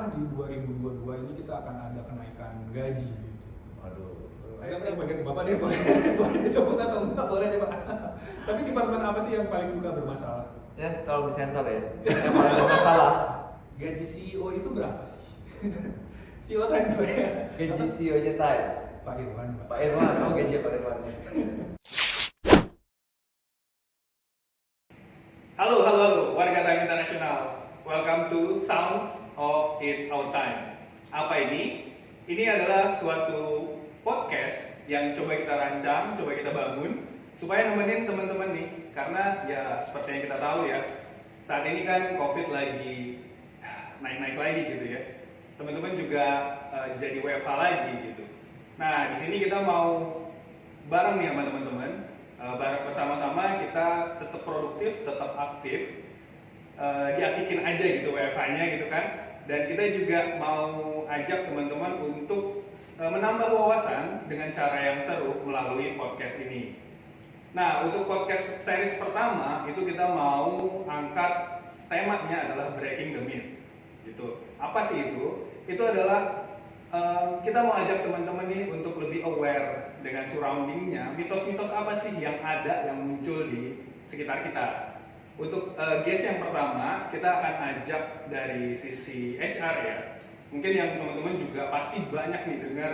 apakah di 2022 ini kita akan ada kenaikan gaji gitu. Waduh. Kan saya bagian Bapak deh, boleh disebut atau enggak boleh deh Pak. Tapi departemen apa sih yang paling suka bermasalah? Ya kalau disensor ya. Yang paling bermasalah. Gaji CEO itu berapa sih? CEO time gue ya. Gaji CEO-nya Thai. Pak Irwan. Pak Irwan, gaji Pak Irwan. Halo warga Time Internasional. Welcome to Sounds of It's Our Time. Apa ini? Ini adalah suatu podcast yang coba kita rancang, coba kita bangun supaya nemenin teman-teman nih. Karena ya seperti yang kita tahu ya, saat ini kan COVID lagi naik-naik lagi gitu ya. Teman-teman juga jadi WFH lagi gitu. Nah, di sini kita mau bareng nih sama teman-teman. Bareng bersama-sama kita tetap produktif, tetap aktif, diasikin aja gitu WFH-nya gitu kan. Dan kita juga mau ajak teman-teman untuk menambah wawasan dengan cara yang seru melalui podcast ini. Nah, untuk podcast series pertama itu kita mau angkat temanya adalah Breaking the Myth gitu. Apa sih itu? Itu adalah kita mau ajak teman-teman nih untuk lebih aware dengan surroundingnya, mitos-mitos apa sih yang ada, yang muncul di sekitar kita. Untuk guest yang pertama, kita akan ajak dari sisi HR ya. Mungkin yang teman-teman juga pasti banyak nih dengar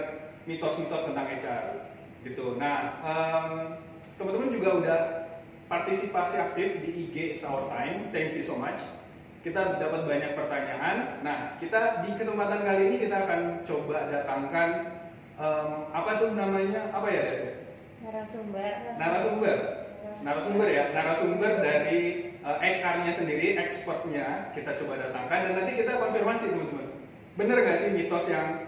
mitos-mitos tentang HR gitu. Nah, teman-teman juga udah partisipasi aktif di IG It's Our Time. Thank you so much. Kita dapat banyak pertanyaan. Nah, kita di kesempatan kali ini kita akan coba datangkan apa tuh namanya? Apa ya, Dev? Narasumber ya. Narasumber dari HR-nya sendiri, expertnya kita coba datangkan dan nanti kita konfirmasi teman-teman. Bener nggak sih mitos yang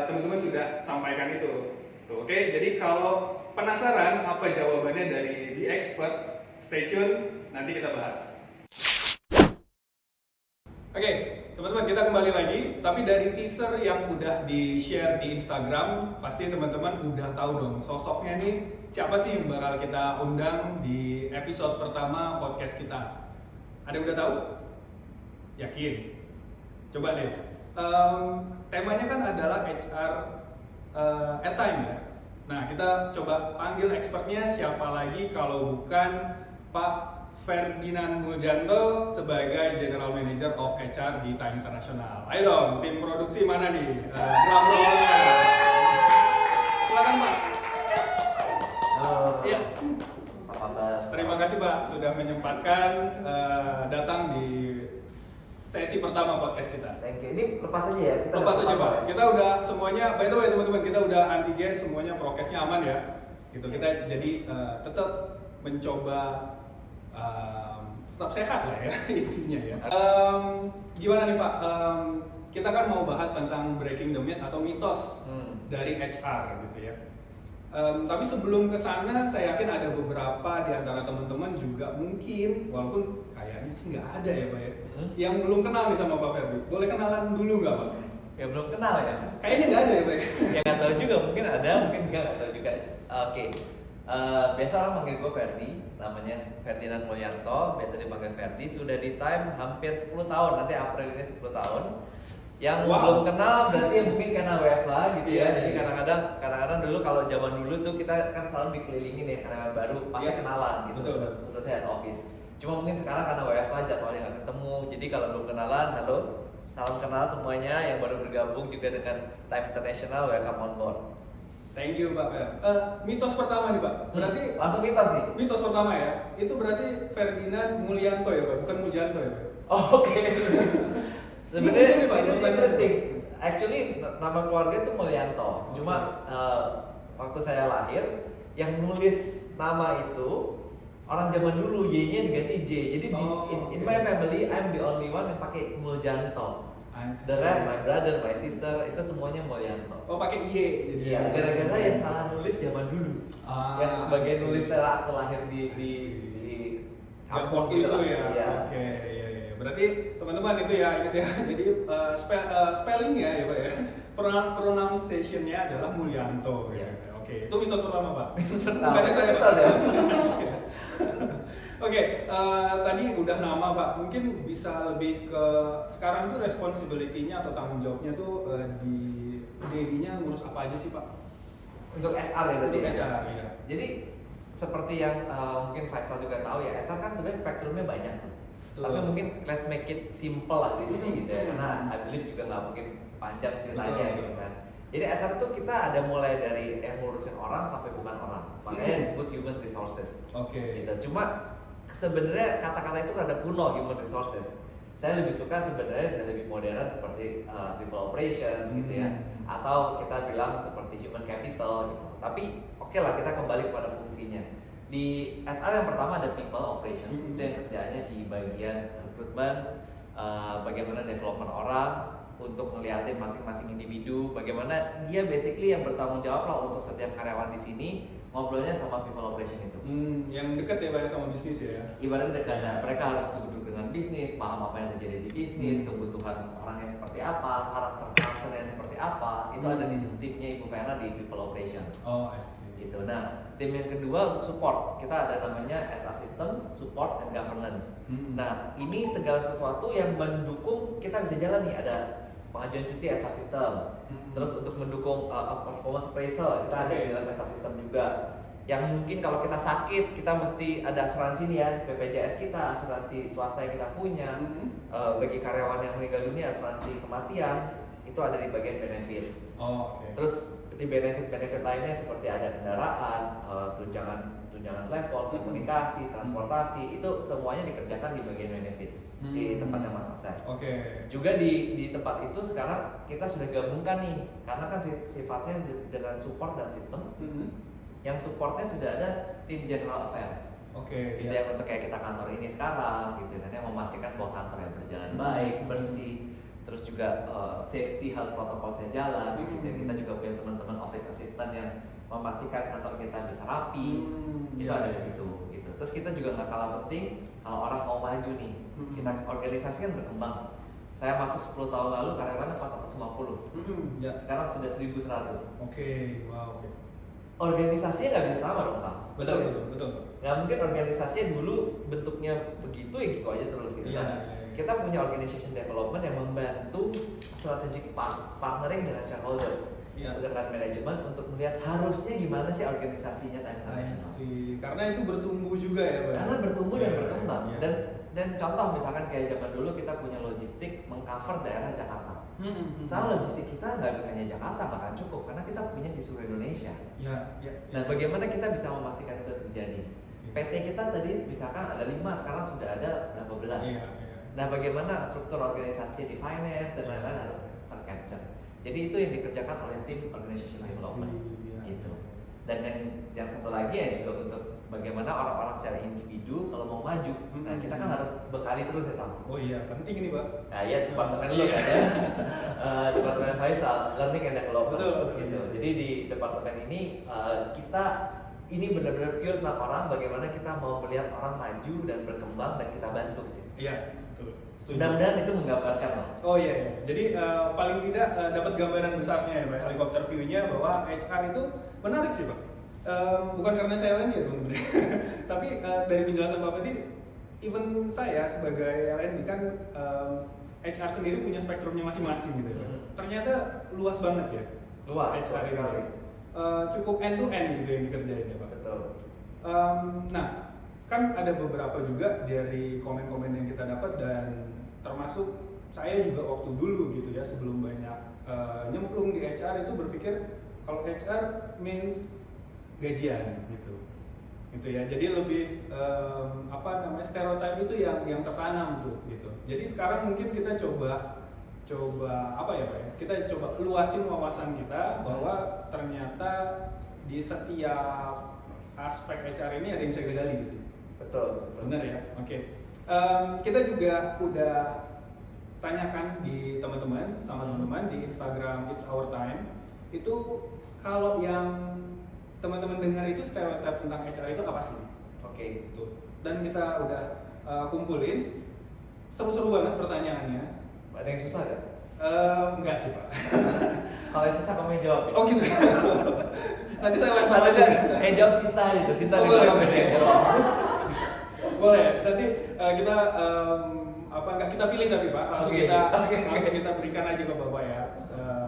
teman-teman sudah sampaikan itu? Tuh, oke. Jadi kalau penasaran apa jawabannya dari The Expert, stay tune, nanti kita bahas. Oke, teman-teman kita kembali lagi. Tapi dari teaser yang udah di-share di Instagram, pasti teman-teman udah tahu dong sosoknya nih siapa sih yang bakal kita undang di episode pertama podcast kita. Ada yang udah tahu? Yakin? Coba deh. Temanya kan adalah HR at time ya. Nah, kita coba panggil expertnya siapa lagi kalau bukan Pak Ferdinand Muljanto sebagai General Manager of HR di Time Internasional. Ayo dong, tim produksi mana nih? Drum roll. Silakan Pak. Halo. Iya. Apa kabar? Terima kasih Pak sudah menyempatkan datang di sesi pertama podcast kita. Thank you. Ini lepas aja ya? Lepas aja Pak. Kita udah semuanya, by the way teman-teman, kita udah antigen, semuanya prokesnya aman ya. Gitu. Kita jadi tetap mencoba tetap sehat lah ya intinya ya. Gimana nih Pak? Kita kan mau bahas tentang breaking the myth atau mitos dari HR gitu ya. Tapi sebelum ke sana, saya yakin ada beberapa di antara teman-teman juga mungkin, walaupun kayaknya sih nggak ada ya Pak ya, yang belum kenal nih sama Pak Ferdi. Boleh kenalan dulu nggak Pak? Ya belum kenal ya? Kayaknya nggak ada ya Pak. Ya nggak tahu juga, mungkin ada, mungkin nggak tahu juga. Oke. Biasa orang manggil gue Ferdi, namanya Ferdinand Mulyanto, biasa dipanggil Ferdi. Sudah di Time hampir 10 tahun, nanti April ini 10 tahun. Yang belum kenal berarti ya mungkin karena WFH gitu ya. Jadi kadang-kadang dulu kalau zaman dulu tuh kita kan selalu dikelilingin ya karena baru pasti kenalan gitu. Betul. Khususnya head office. Cuma mungkin sekarang karena WFH jadwalnya nggak ketemu. Jadi kalau belum kenalan, halo, salam kenal semuanya yang baru bergabung juga dengan Time International, welcome on board. Thank you Pak. Mitos pertama nih Pak. Berarti langsung mitos nih. Mitos pertama ya. Itu berarti Ferdinand Mulyanto ya Pak, bukan Muljanto ya Pak. Oh, oke. Sebenarnya Pak, this is interesting. Actually nama keluarga itu Mulyanto. Cuma waktu saya lahir yang nulis nama itu orang zaman dulu Y-nya diganti J. Jadi in my family I'm the only one yang pakai Muljanto. The rest, my brother, my sister, itu semuanya Mulyanto. Oh, pakai Y jadi. Iya, gara-gara yang salah nulis zaman dulu. Yang bagian nulis akte lahir di kampung itu ya. Iya. Oke, iya. Berarti teman-teman itu ya, ingat ya. Jadi spellingnya ya Pak ya. Pronunciation-nya adalah Mulyanto. Iya. Oke, itu mitos pertama Pak. Bukannya saya mitos ya. Oke, tadi udah nama Pak, mungkin bisa lebih ke sekarang tuh responsibility-nya atau tanggung jawabnya tuh di Dedi-nya ngurus apa aja sih Pak? Untuk HR ya berarti. Untuk HR, iya. Jadi seperti yang mungkin Faisal juga tahu ya, HR kan sebenarnya spektrumnya banyak tuh. Tapi mungkin let's make it simple lah di sini gitu ya, karena I believe juga nggak mungkin panjang ceritanya gitu kan. Jadi HR itu kita ada mulai dari yang ngurusin orang sampai bukan orang, makanya disebut human resources. Oke. Gitu. Cuma sebenarnya kata-kata itu rada kuno, human resources. Saya lebih suka sebenarnya lebih modern seperti people operations gitu ya, atau kita bilang seperti human capital gitu. Tapi oke lah, kita kembali kepada fungsinya. Di HR yang pertama ada people operations, itu yang kerjaannya di bagian rekrutmen, bagaimana development orang, untuk ngeliatin masing-masing individu, bagaimana dia basically yang bertanggung jawab lah untuk setiap karyawan di sini ngobrolnya sama people operation itu. Yang dekat ya Pak sama bisnis ya. Ibaratnya dekat, nah, mereka harus duduk dengan bisnis, paham apa yang terjadi di bisnis, kebutuhan orangnya seperti apa, karakter personnya seperti apa, itu ada di timnya Ibu Vera di people operation. Oh, I see. Gitu. Nah, tim yang kedua untuk support, kita ada namanya HR system, support and governance. Nah, ini segala sesuatu yang mendukung kita bisa jalan nih, ada pengajuan cuti HR system. Terus untuk mendukung performance appraisal kita ada di dalam HR system juga. Yang mungkin kalau kita sakit kita mesti ada asuransi nih ya, BPJS kita, asuransi swasta yang kita punya. Bagi karyawan yang meninggal dunia asuransi kematian itu ada di bagian benefit. Terus di benefit lainnya seperti ada kendaraan, tunjangan level, komunikasi, transportasi, itu semuanya dikerjakan di bagian benefit di tempatnya Mas Aksan. Juga di tempat itu sekarang kita sudah gabungkan nih, karena kan sifatnya dengan support dan sistem. Yang supportnya sudah ada tim general affair. Itu yang untuk kayak kita kantor ini sekarang, gitu kan, yang memastikan bahwa kantornya berjalan baik, bersih. Terus juga safety health protocolnya jalan, gitu. Kita juga punya teman-teman office assistant yang memastikan kantor kita bisa rapi, itu ada di situ. Gitu. Terus kita juga nggak kalah penting kalau orang mau maju nih, kita organisasi kan berkembang. Saya masuk 10 tahun lalu karyawannya 450, sekarang sudah 1.100. Wow. Organisasinya nggak bisa sama dong Sam. Betul. Nggak mungkin organisasinya dulu bentuknya begitu ya gitu aja terus gitu. Kita punya organization development yang membantu strategic partnering dengan shareholders, dengan manajemen untuk melihat harusnya gimana sih organisasinya time international. Karena itu bertumbuh juga ya Pak. Karena bertumbuh dan berkembang. Dan contoh misalkan kayak zaman dulu kita punya logistik mengcover daerah Jakarta. Misalnya logistik kita nggak bisa hanya Jakarta, nggak akan cukup karena kita punya di seluruh Indonesia. Nah, bagaimana kita bisa memastikan itu terjadi? PT kita tadi misalkan ada 5, sekarang sudah ada berapa belas. Nah, bagaimana struktur organisasi di finance dan lain-lain harus tercapture. Jadi itu yang dikerjakan oleh tim organization development, gitu. Dan yang satu lagi ya juga untuk bagaimana orang-orang secara individu kalau mau maju. Nah, kita kan harus bekali terus ya Sam. Penting ini Pak. Nah, ya departemen lu kan ya. Departemen Faisal, learning and development. Gitu. Jadi di departemen ini kita ini benar-benar pure tentang orang, bagaimana kita mau melihat orang maju dan berkembang dan kita bantu ke situ. Betul. Mudah-mudahan itu menggambarkan lah. Jadi paling tidak dapat gambaran besarnya ya Pak, helikopter view-nya bahwa HR itu menarik sih Pak. Bukan karena saya LND ya teman-teman. Tapi dari penjelasan Bapak tadi, even saya sebagai LND kan HR sendiri punya spektrumnya masing-masing gitu ya Pak. Ternyata luas banget ya. Luas HR sekali. Cukup end to end gitu yang dikerjain ya Pak. Betul. Nah, kan ada beberapa juga dari komen-komen yang kita dapat dan termasuk saya juga waktu dulu gitu ya sebelum banyak nyemplung di HR itu berpikir kalau HR means gajian gitu ya. Jadi lebih stereotip itu yang tertanam tuh gitu. Jadi sekarang mungkin kita coba apa ya Pak ya? Kita coba luasin wawasan kita bahwa ternyata di setiap aspek HR ini ada yang bisa kita gali gitu. Betul. Benar ya? Kita juga udah tanyakan di teman-teman di Instagram It's Our Time. Itu kalau yang teman-teman dengar itu stereotip tentang HR itu apa sih? Tuh. Dan kita udah kumpulin. Seru-seru banget pertanyaannya. Ada yang susah gak? Enggak sih Pak. Kalau yang susah kamu yang jawab ya? Gitu. Nanti saya lempar Ada aja. jawab Sinta gitu. Sinta boleh. kamu yang jawab. Boleh. Nanti kita nggak kita pilih tapi Pak, langsung Oke. langsung kita berikan aja ke Bapak ya.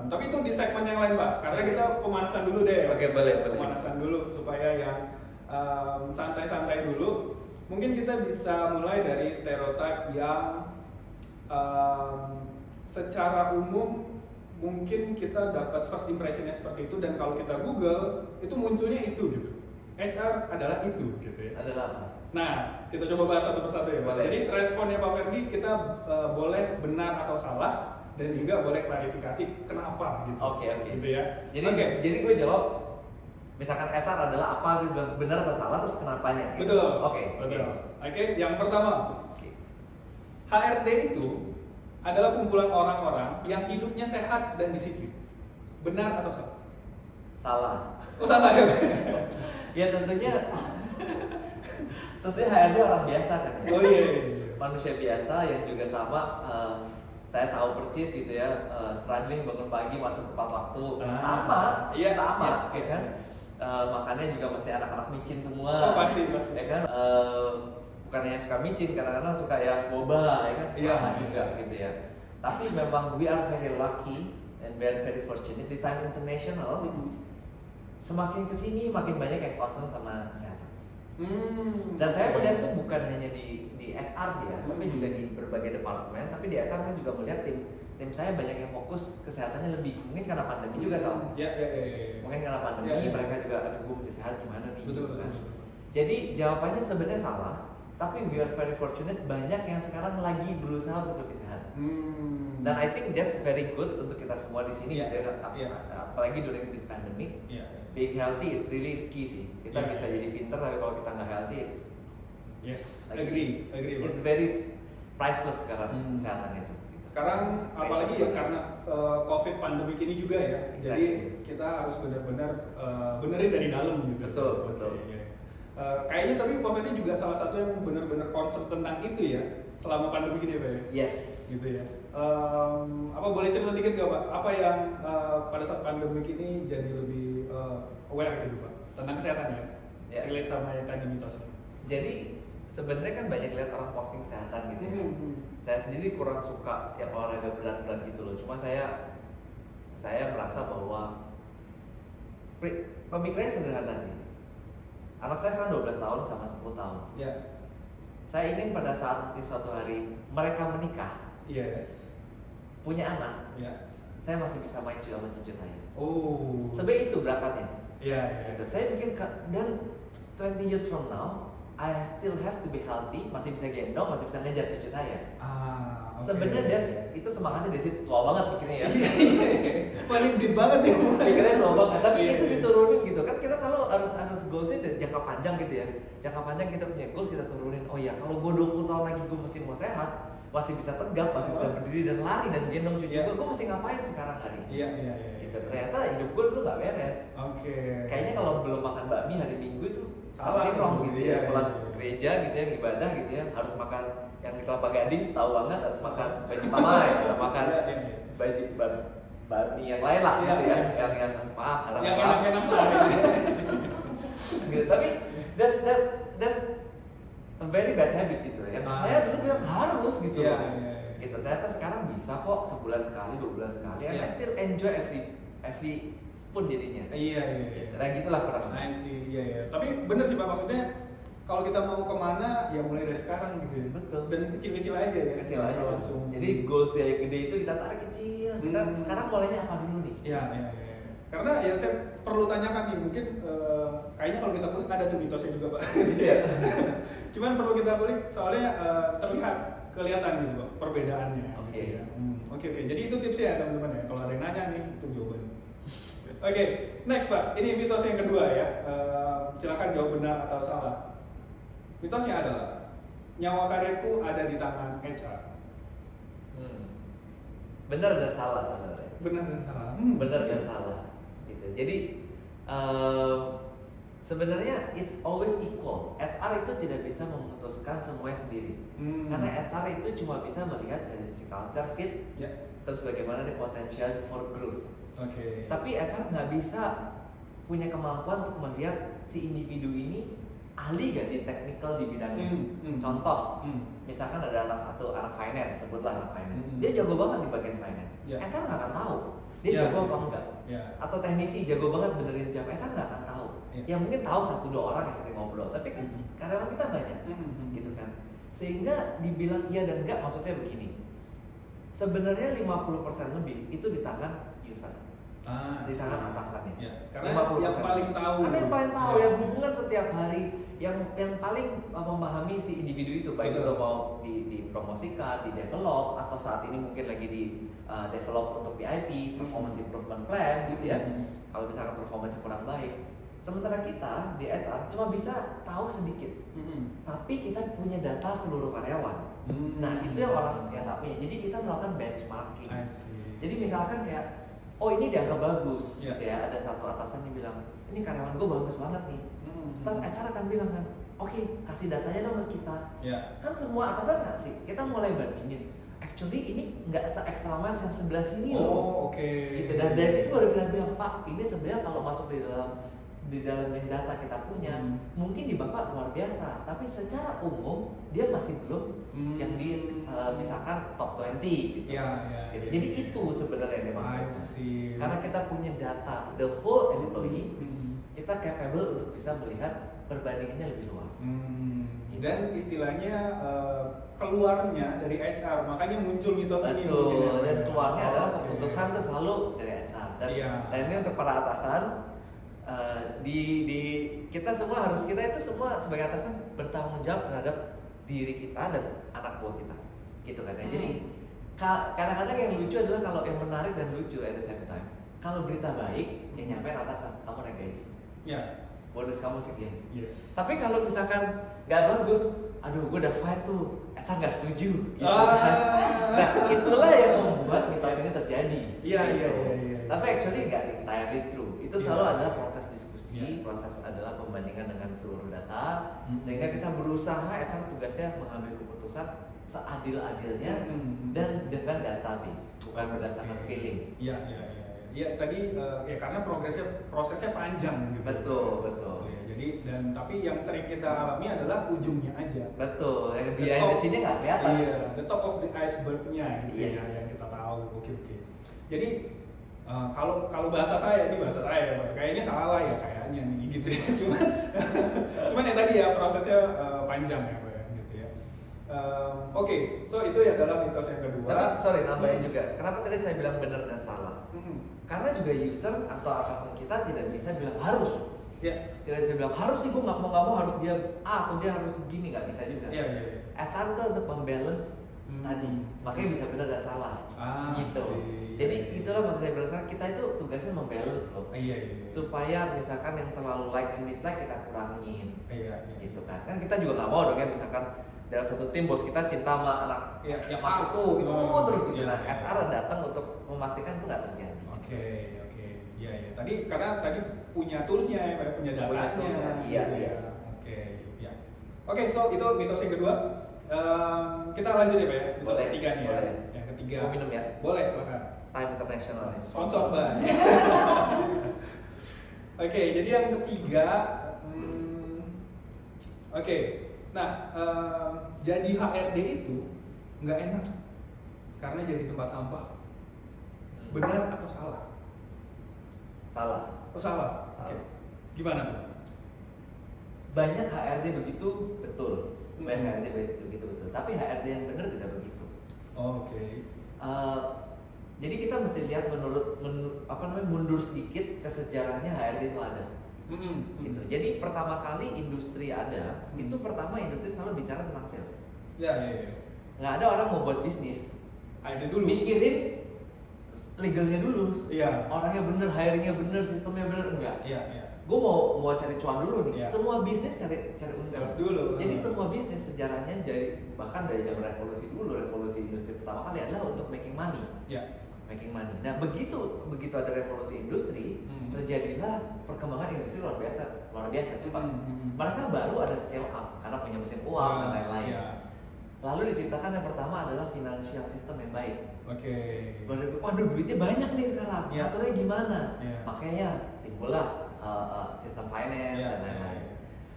Tapi itu di segmen yang lain Pak, karena kita pemanasan dulu deh. Oke, boleh. Pemanasan dulu supaya yang santai-santai dulu. Mungkin kita bisa mulai dari stereotip yang secara umum mungkin kita dapat first impressionnya seperti itu, dan kalau kita Google itu munculnya itu gitu. HR adalah itu gitu ya. Adalah apa? Nah, kita coba bahas satu persatu ya. Pak. Boleh. Jadi responnya Pak Ferdi kita boleh benar atau salah, dan juga boleh klarifikasi kenapa gitu. Oke. Gitu ya. Jadi gue jawab, misalkan HR adalah apa gitu, benar atau salah, terus kenapanya? Gitu. Betul. Oke. Oke, yang pertama, HRD itu adalah kumpulan orang-orang yang hidupnya sehat dan disiplin. Benar atau salah? Salah. Oh, salah ya. Ya tentunya HRD orang biasa kan ya. Oh iya. Manusia biasa yang juga sama, saya tahu persis gitu ya, struggling bangun pagi masuk tepat waktu, sama, iya, sama, ya kan? Makannya juga masih anak-anak micin semua, Oh, pasti. ya kan? Bukan hanya suka micin, kadang-kadang suka yang boba, ya kan? Iya. Sama juga gitu ya. Tapi memang we are very lucky and we are very fortunate di Time International itu. Semakin kesini makin banyak yang concern sama kesehatan. Dan saya melihat itu bukan hanya di HR sih ya, tapi juga di berbagai departemen. Tapi di HR saya juga melihat tim saya banyak yang fokus kesehatannya lebih. Mungkin karena pandemi juga Sal. Ya. Mungkin karena pandemi mereka juga aduh gue mesti sehat gimana nih. Betul. Gitu kan. Jadi jawabannya sebenarnya salah, tapi we are very fortunate banyak yang sekarang lagi berusaha untuk lebih sehat. Dan I think that's very good untuk kita semua di sini gitu ya. Apalagi during this pandemic. Being healthy is really key sih. Kita bisa jadi pinter, tapi kalau kita nggak healthy, agree. It's very priceless sekarang kesehatan itu. Sekarang apalagi ya karena COVID pandemi ini juga ya. Exactly. Jadi kita harus benar-benar benerin dari dalam gitu. Betul. Kayaknya tapi Pak Ferdi juga salah satu yang benar-benar concern tentang itu ya selama pandemi ini Pak ya. Yes. Gitu ya. Apa boleh cerita dikit nggak Pak? Apa yang pada saat pandemi ini jadi lebih aware gitu Pak tentang kesehatan ya? Relate sama yang tadi mitosnya. Jadi sebenarnya kan banyak lihat orang posting kesehatan gitu ya. Saya sendiri kurang suka yang olahraga berat-berat gitu loh. Cuma saya merasa bahwa pemikirannya sederhana sih. Anak saya sekarang 12 tahun sama 10 tahun. Ya. Saya ingin pada saat nanti suatu hari mereka menikah, punya anak, saya masih bisa main sama cucu saya. Oh. Sebenarnya itu berangkatnya. Iya. Gitu. Saya pikir dan 20 years from now, I still have to be healthy, masih bisa gendong, masih bisa ngejar cucu saya. Okay. Sebenarnya itu semangatnya dari situ tua banget pikirnya ya. Paling deep banget ya. Pikirnya tua banget, tapi itu diturunin gitu kan. Kita selalu harus goalsnya dari jangka panjang gitu ya. Jangka panjang kita punya goals, kita turunin. Oh ya, kalau gue 20 tahun lagi gue mesti mau sehat, masih bisa tegap, masih bisa berdiri dan lari dan gendong cucu gue mesti ngapain sekarang hari ini? Iya. Gitu. Ternyata hidup gue dulu nggak beres. Kayaknya kalau belum makan bakmi hari Minggu itu salah wrong gitu ya. Pulang Iya. gereja gitu ya, ibadah gitu ya, harus makan yang di Kelapa Gading, tahu banget, harus makan baju pamai, harus makan baju bakmi yang lain lah gitu ya, yang maaf, harap yang maaf. enak-enak lah. Gitu. Tapi that's a very bad habit gitu. Yang saya dulu bilang harus gitu. Iya. Gitu. Ternyata sekarang bisa kok sebulan sekali, 2 bulan sekali. And I still enjoy every spoon jadinya. Iya. Nah gitulah kurang. I see, iya. Tapi bener sih Pak, maksudnya kalau kita mau kemana ya mulai dari sekarang gitu ya. Betul. Dan kecil-kecil aja ya. Kecil aja. Langsung. Jadi goals yang gede itu kita tarik kecil. Kita sekarang mulainya apa dulu nih? Iya. Karena yang saya perlu tanyakan nih, mungkin kayaknya kalau kita kulik ada tuh mitosnya juga Pak. Iya. Cuman perlu kita kulik soalnya kelihatan gitu Pak perbedaannya. Oke. Gitu ya. Oke. Jadi itu tipsnya ya teman-teman ya. Kalau ada yang nanya nih itu jawabannya. Oke, next Pak. Ini mitos yang kedua ya. Silakan jawab benar atau salah. Mitosnya adalah nyawa karirku ada di tangan HR. Benar dan salah sebenarnya. Benar dan salah. Benar dan salah. Gitu. Jadi sebenarnya it's always equal. HR itu tidak bisa memutuskan semuanya sendiri. Karena HR itu cuma bisa melihat dari sisi culture fit, terus bagaimana nih potential for growth. Oke. Tapi HR nggak bisa punya kemampuan untuk melihat si individu ini ahli gak di technical di bidangnya. Contoh, misalkan ada anak finance, sebutlah anak finance, dia jago banget di bagian finance. HR nggak akan tahu dia jago apa enggak. Atau teknisi jago banget benerin jam, HR nggak akan tahu. Ya mungkin tahu 1-2 orang yang sering ngobrol, tapi kan karyawan kita banyak, gitu kan. Sehingga dibilang iya dan enggak, maksudnya begini. Sebenarnya 50% lebih itu di tangan user. Di tangan atasannya. Karena 50%. Yang paling tahu. Karena yang paling tahu, yang hubungan setiap hari, yang paling memahami si individu itu, baik itu mau dipromosikan, di develop, atau saat ini mungkin lagi di develop untuk PIP, performance improvement plan, gitu ya. Kalau misalkan performance kurang baik, sementara kita di HR cuma bisa tahu sedikit, tapi kita punya data seluruh karyawan. Nah itu yang orang yang nggak punya. Jadi kita melakukan benchmarking. Jadi misalkan kayak oh ini dianggap bagus, gitu ya. Ada satu atasan yang bilang, ini karyawan gue bagus banget nih. Terus HR akan bilang kan, oke, kasih datanya dong ke kita. Kan semua atasan nggak sih? Kita mulai bandingin. Actually ini nggak se-extra miles yang sebelah sini loh. Gitu. Dan dari situ baru kita bilang, Pak, ini sebenarnya kalau masuk di dalam data kita punya, mungkin di Bapak luar biasa, tapi secara umum dia masih belum yang di misalkan top 20 gitu. Gitu. Jadi itu sebenarnya yang dimaksud. Karena kita punya data the whole employee, kita capable untuk bisa melihat perbandingannya lebih luas. Gitu. Dan istilahnya keluarnya dari HR, makanya muncul mitos ini. Betul. Dan keluarnya adalah keputusan itu selalu dari HR. Dan ini untuk para atasan. Kita itu semua sebagai atasan bertanggung jawab terhadap diri kita dan anak buah kita, gitu kan ya. Jadi kadang-kadang yang lucu adalah kalau yang menarik dan lucu at the same time. Kalau berita baik yang nyampein atasan, kamu naik gaji, bonus kamu sekian. Tapi kalau misalkan nggak bagus, aduh gue udah fight tuh, HR nggak setuju. Gitu. Nah itulah yang membuat mitos ini terjadi. Tapi actually nggak entirely true. Itu selalu adalah proses diskusi, proses adalah pembandingan dengan seluruh data, sehingga kita berusaha HR tugasnya mengambil keputusan seadil-adilnya dan dengan database, bukan berdasarkan feeling. Iya tadi ya karena prosesnya panjang gitu. Betul. Jadi tapi yang sering kita alami adalah ujungnya aja. Betul. Yang behind the scene-nya nggak kelihatan. The top of the iceberg-nya gitu ya yang kita tahu. Oke. Jadi kalau bahasa saya ya, kayaknya salah ya kayaknya nih gitu ya. Cuman ya tadi ya prosesnya panjang ya Pak ya gitu ya. Oke, so itu adalah mitos yang kedua. Tapi sorry nambahin juga. Kenapa tadi saya bilang benar dan salah? Karena juga user atau atasan kita tidak bisa bilang harus. Tidak bisa bilang harus nih, gue nggak mau harus dia A atau dia harus begini, nggak bisa juga. HR itu untuk membalance tadi, makanya bisa benar dan salah. Gitu. Jadi itulah maksud saya berdasarkan kita itu tugasnya membalance loh. Supaya misalkan yang terlalu like and dislike kita kurangin. Gitu kan. Kan kita juga nggak mau dong ya misalkan dalam satu tim bos kita cinta sama anak yang masuk itu terus gitu. Nah HR datang untuk memastikan itu nggak terjadi. Oke. Karena tadi punya toolsnya ya, punya datanya. Oke, so itu mitos yang kedua. Kita lanjut ya Pak ya, mitos ketiga nih ya. Yang ketiga. Mau minum ya? Boleh, silakan. Time International. Sponsor Pak. Oke, jadi yang ketiga, nah jadi HRD itu nggak enak karena jadi tempat sampah. Benar atau salah? Salah. Salah. Gimana tuh? Banyak HRD begitu betul. Banyak HRD begitu betul. Tapi HRD yang benar tidak begitu. Jadi kita mesti lihat mundur sedikit ke sejarahnya HRD itu ada. Gitu. Jadi pertama kali industri ada, itu pertama industri selalu bicara tentang sales. Nggak ada orang mau buat bisnis. Ada dulu. Mikirin legalnya dulu. Orangnya bener, hiringnya bener, sistemnya bener, enggak. Gue mau cari cuan dulu nih. Semua bisnis cari untung. Sales dulu. Jadi semua bisnis sejarahnya bahkan dari zaman revolusi industri pertama kali adalah untuk making money. Making money. Nah begitu ada revolusi industri, terjadilah perkembangan industri luar biasa cepat. Mereka baru ada scale up karena punya mesin uang dan lain-lain. Lalu diciptakan yang pertama adalah financial system yang baik. Waduh duitnya banyak nih sekarang. Aturnya gimana? Makanya timbullah sistem finance dan lain-lain.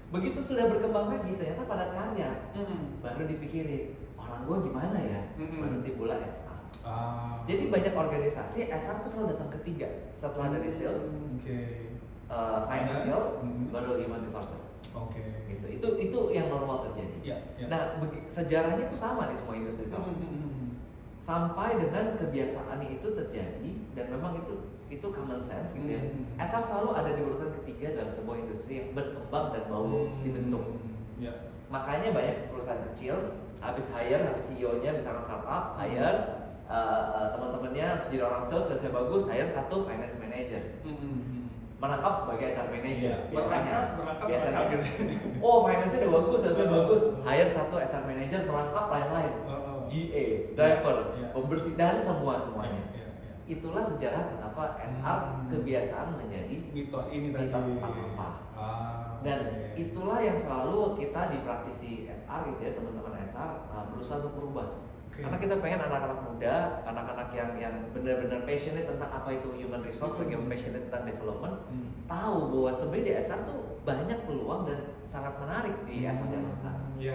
Begitu sudah berkembang lagi, ternyata padat karya. Mm-mm. Baru dipikirin, orang gue gimana ya? Mm-mm. Baru timbullah HR. Ah. Jadi banyak organisasi HR tuh selalu datang ketiga setelah dari sales, Oke. financial, Mm-mm. baru human resources. Oke. Gitu. Itu yang normal terjadi. Ya, ya. Nah, sejarahnya itu sama di semua industri sama. Sampai dengan kebiasaan itu terjadi dan memang itu common sense gitu ya. HR selalu ada di urutan ketiga dalam sebuah industri yang berkembang dan mau dibentuk. Ya. Makanya banyak perusahaan kecil habis hire, habis CEO-nya misalkan startup hire teman-temannya untuk jadi orang sales selesai bagus, hire satu finance manager. Menangkap sebagai HR manager biasanya gitu. oh finance-nya udah bagus, selesai bagus, hire satu HR manager merangkap lain-lain, GA, driver, pembersih dan semuanya. Itulah sejarah kenapa HR kebiasaan menjadi Mitos ini tadi. mitos tempat sampah. Dan itulah yang selalu kita di praktisi HR gitu ya, teman-teman HR berusaha untuk berubah. Karena kita pengen anak-anak muda, anak-anak yang benar-benar passionate tentang apa itu human resource, lagi passionate tentang development, tahu bahwa sebenarnya di HR tuh banyak peluang dan sangat menarik di HR zaman sekarang. Iya.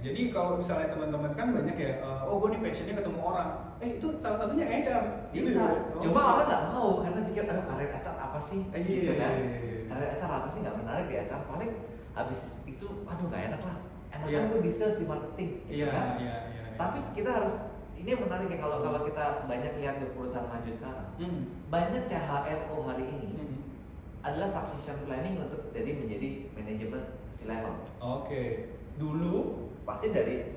Jadi kalau misalnya teman-teman kan banyak ya, oh gue nih passionnya ketemu orang, itu salah satunya HR. Bisa. Cuma orang nggak mau karena pikir, aduh karir HR apa sih? Gitu kan? Karir HR apa sih nggak menarik di HR? Paling habis itu, aduh nggak enak lah. Enakan gue di sales, di marketing, gitu kan? Iya. Tapi kita harus, ini yang menarik ya kalau kita banyak lihat di perusahaan maju sekarang, banyak CHRO hari ini adalah succession planning untuk menjadi manajemen C-level. Oke. Dulu Pasti dari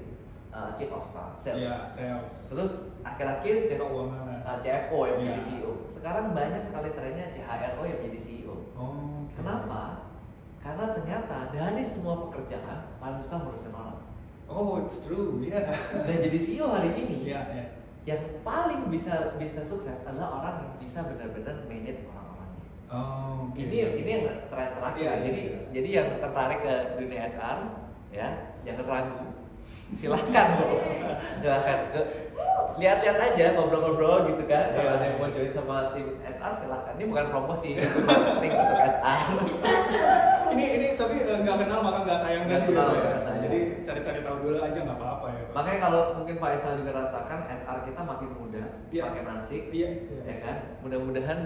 chief of staff, sales. ya sales. Terus akhir-akhir Keuangan. CFO yang menjadi Ya. CEO. Sekarang banyak sekali trennya CHRO yang menjadi CEO. Oh. Okay. Kenapa? Karena ternyata dari semua pekerjaan paling susah ngurusin orang. Oh, it's true. Ya. Dan jadi CEO hari ini, Iya. yang paling bisa sukses adalah orang yang bisa benar-benar manage orang-orangnya. Oh. Okay. Ini yang tren terakhir. Iya, Jadi yang tertarik ke dunia HR, ya jangan ragu. Silahkan lihat-lihat aja, ngobrol-ngobrol gitu kan. Kalau ada yang mau join sama tim HR silahkan. Ini bukan promosi, ini marketing untuk HR. ini tapi nggak kenal maka nggak sayang Nggak tadi kenal, ya. nggak sayang. Jadi cari-cari tahu dulu aja nggak apa-apa ya. Pak. Makanya kalau mungkin Faisal juga rasakan HR kita makin muda, Iya. makin asik, Iya. ya kan. Mudah-mudahan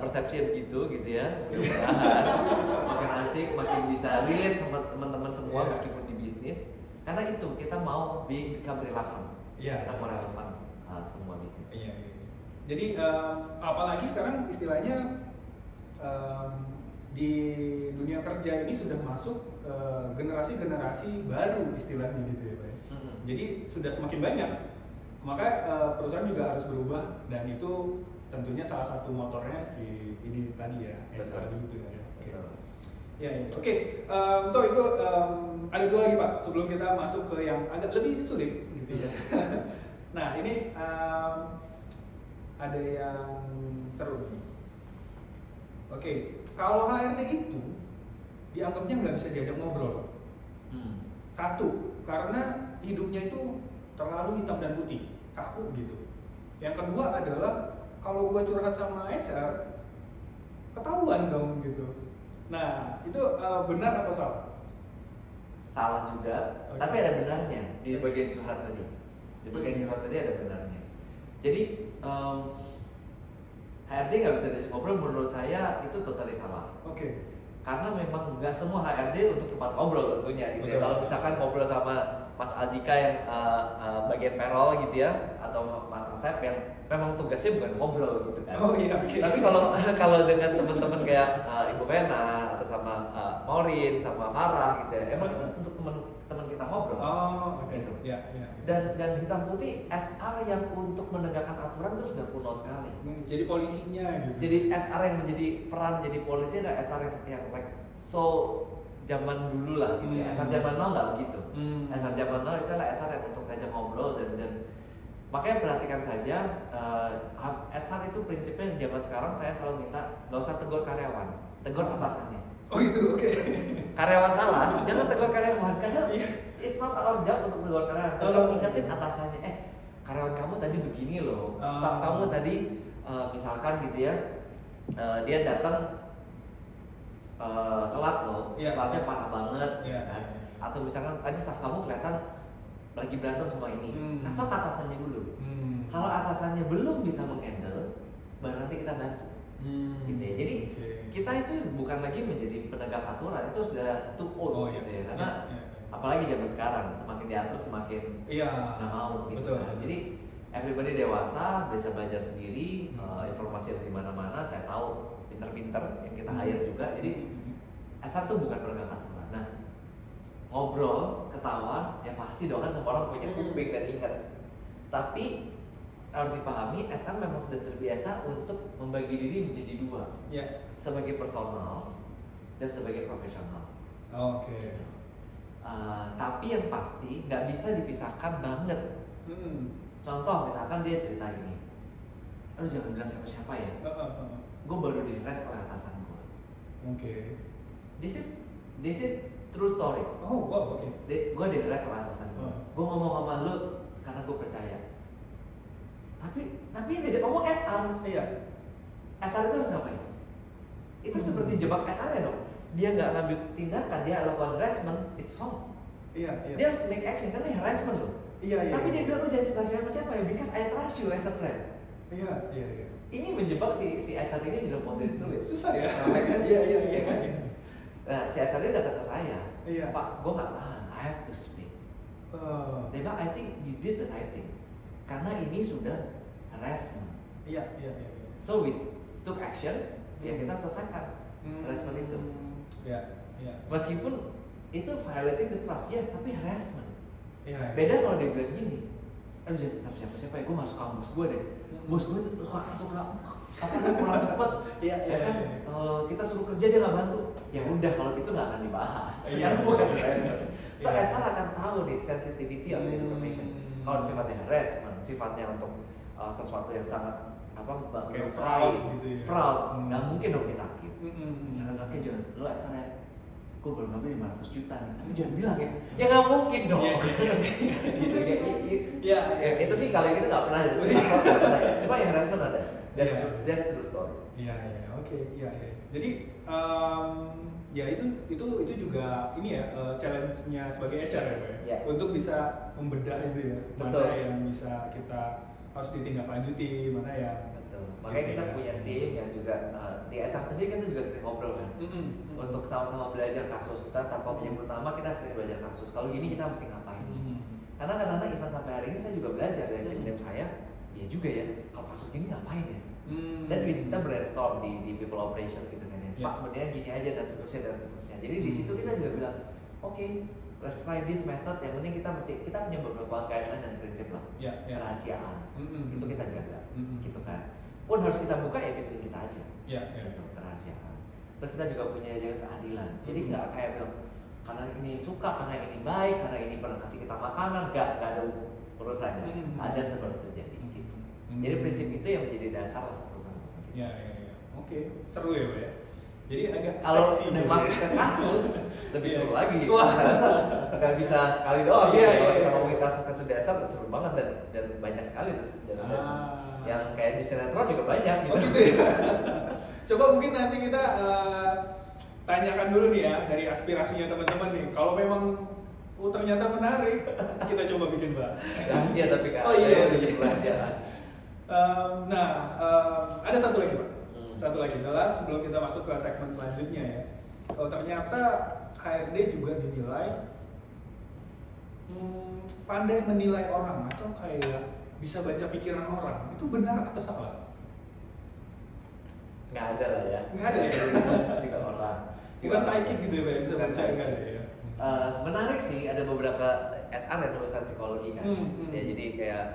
persepsi begitu gitu ya. Mudah-mudahan makin asik, makin bisa relate sama teman-teman semua Iya. meskipun di bisnis. Karena itu kita mau become relevant. Iya. Kita mau relevan semua bisnis. Iya. Jadi apalagi sekarang istilahnya di dunia kerja ini sudah masuk generasi-generasi baru istilahnya gitu ya Pak. Jadi sudah semakin banyak, maka perusahaan juga harus berubah dan itu tentunya salah satu motornya si ini tadi ya, HR gitu ya. Oke. Ya. Oke. So itu ada dua lagi Pak sebelum kita masuk ke yang agak lebih sulit gitu ya. Nah ini ada yang seru nih. Oke, kalau HRD itu dianggapnya nggak bisa diajak ngobrol. Satu, karena hidupnya itu terlalu hitam dan putih, kaku gitu. Yang kedua adalah kalau gue curhat sama HR, ketahuan dong gitu. Nah, itu benar atau salah? Salah juga, Oke. tapi ada benarnya di bagian curhat tadi. Di bagian curhat tadi ada benarnya. Jadi HRD nggak bisa diajak ngobrol, menurut saya itu totally salah. Oke. Karena memang nggak semua HRD untuk tempat ngobrol tentunya gitu ya. Betul. Kalau misalkan ngobrol sama Mas Aldika yang bagian payroll gitu ya, atau Mas Asep yang memang tugasnya bukan ngobrol gitu kan. Oh iya, oke. Tapi kalau dengan teman-teman kayak Ibu Vena atau sama Maureen sama Farah gitu ya, emang itu untuk teman kita ngobrol. Oh, oke. Gitu. Ya. Dan hitam putih HR yang untuk menegakkan aturan terus udah kuno sekali. Jadi polisinya gitu. Jadi HR yang menjadi peran jadi polisi adalah HR yang like so zaman dulu lah gitu ya. HR zaman now nggak begitu. HR zaman now itu adalah HR yang untuk ngajak ngobrol dan makanya perhatikan saja HR itu prinsipnya zaman sekarang saya selalu minta nggak usah tegur karyawan, tegur atasannya. Oh itu oke. Karyawan salah, jangan tegur karyawan karena it's not our job untuk tegur karyawan. Tolong ingetin atasannya, karyawan kamu tadi begini loh, staff kamu tadi misalkan gitu ya, dia datang telat loh, Iya. telatnya parah banget, Iya. kan? Atau misalkan tadi staff kamu kelihatan lagi berantem sama ini, kasih tau ke atasannya dulu. Kalau atasannya belum bisa menghandle, baru nanti kita bantu. Gitu ya. Jadi kita itu bukan lagi menjadi penegak aturan, itu sudah too old gitu ya. Karena apalagi zaman sekarang semakin diatur semakin nggak mau gitu. Betul. Kan. Jadi everybody dewasa, bisa belajar sendiri, informasi dari mana-mana. Saya tahu pinter-pinter yang kita hire juga. Jadi HR tuh bukan penegak aturan. Nah, ngobrol, ketawa, ya pasti dong kan semua orang punya kuping dan ingat. Tapi harus dipahami, HR memang sudah terbiasa untuk membagi diri menjadi dua, sebagai personal dan sebagai profesional. Oke. Tapi yang pasti nggak bisa dipisahkan banget. Contoh misalkan dia cerita ini, aduh jangan bilang siapa-siapa ya, gue baru di-res oleh atasan gue. Oke. This is true story. Oh wow, oke. Gue di-res oleh atasan gue. Gue ngomong sama lu karena gue percaya. Tapi yang diajak ngomong HR. Iya. HR itu harus ngapain? Itu seperti jebak HR ya dong. Dia nggak ngambil tindakan, dia lakukan harassment, it's wrong. Iya. Dia harus make action karena ini harassment loh. Iya. Tapi dia bilang lu jangan cerita siapa-siapa ya, because I trust you as a friend. Iya. Ini menjebak si HR ini di dalam posisi sulit. Susah ya. Make sense? Iya. Kan? Nah, si HR ini datang ke saya. Iya. Pak, gue nggak tahan. I have to speak. Dia bilang, I think you did the right thing. Karena ini sudah harassment. Iya. So we took action, ya kita selesaikan harassment itu. Iya. Meskipun itu violating the trust, yes, tapi harassment. Iya. Beda kalau dia bilang gini, aduh jangan siapa-siapa ya, gue gak suka sama bos gue deh. Bos gue suka apa gue pulang cepet. Iya. Kan? Kita suruh kerja dia gak bantu. Ya udah kalau gitu gak akan dibahas. Karena bukan harassment. So HR akan tahu nih sensitivity of the information. Kalau sifatnya harassment, sifatnya untuk sesuatu yang sangat kayak fraud gitu ya. Fraud, nggak mungkin dong kita keep. Misalkan kakek jangan, lo asalnya, gue baru ngambil 500 juta nih, tapi jangan bilang ya nggak mungkin dong. Gitu ya. Itu sih kali ini nggak pernah ada. Cuma yang harassment ada. That's true story. Iya. Oke. Jadi ya itu juga ini ya challenge-nya sebagai HR ya Pak ya. Yeah. Untuk bisa membedah itu ya. Betul. Mana yang bisa kita harus ditindaklanjuti, mana ya. Betul. Makanya kita punya tim yang juga di HR sendiri kan kita juga sering ngobrol kan. Untuk sama-sama belajar kasus kita tanpa menyebut nama, kita sering belajar kasus. Kalau gini kita mesti ngapain? Karena kadang-kadang event sampai hari ini saya juga belajar dari tim saya. Ya juga ya, kalau kasus gini ngapain ya? Dan kita brainstorm di people operations gitu kan ya. Pak, mendingan gini aja dan seterusnya. Jadi di situ kita juga bilang, oke, let's try this method. Yang penting kita punya beberapa guideline dan prinsip lah. Kerahasiaan. Itu kita jaga. Gitu kan. Pun harus kita buka ya pintu kita aja. Gitu, kerahasiaan. Terus kita juga punya jaga keadilan. Jadi nggak kayak bilang karena ini suka, karena ini baik, karena ini pernah kasih kita makanan, nggak ada urusannya. Ada terus terjadi. Gitu. Jadi prinsip itu yang menjadi dasar lah perusahaan-perusahaan kita. Iya. Oke, seru ya Pak ya. Jadi agak kalau seksi udah gitu masuk ya. ke kasus lebih seru lagi. Wah. Nggak bisa sekali doang. Iya, Kalau iya. kita ngomongin kasus dasar seru banget dan banyak sekali dan yang kayak di sinetron juga banyak gitu. Oh gitu ya. Coba mungkin nanti kita tanyakan dulu nih ya dari aspirasinya teman-teman nih. Kalau memang ternyata menarik, kita coba bikin Pak. Rahasia tapi kan. Oh iya. Bikin rahasiaan. Ada satu lagi Pak. Satu lagi adalah sebelum kita masuk ke segmen selanjutnya ya. Kalau ternyata HRD juga dinilai pandai menilai orang atau kayak bisa baca pikiran orang, itu benar atau salah? Nggak ada lah ya. Nggak ada ya? Tiga orang. Bukan psychic gitu ya Pak, bisa Bukan baca psychic. nggak ada ya? Menarik sih, ada beberapa HR yang tulisan psikologi kan. Ya jadi kayak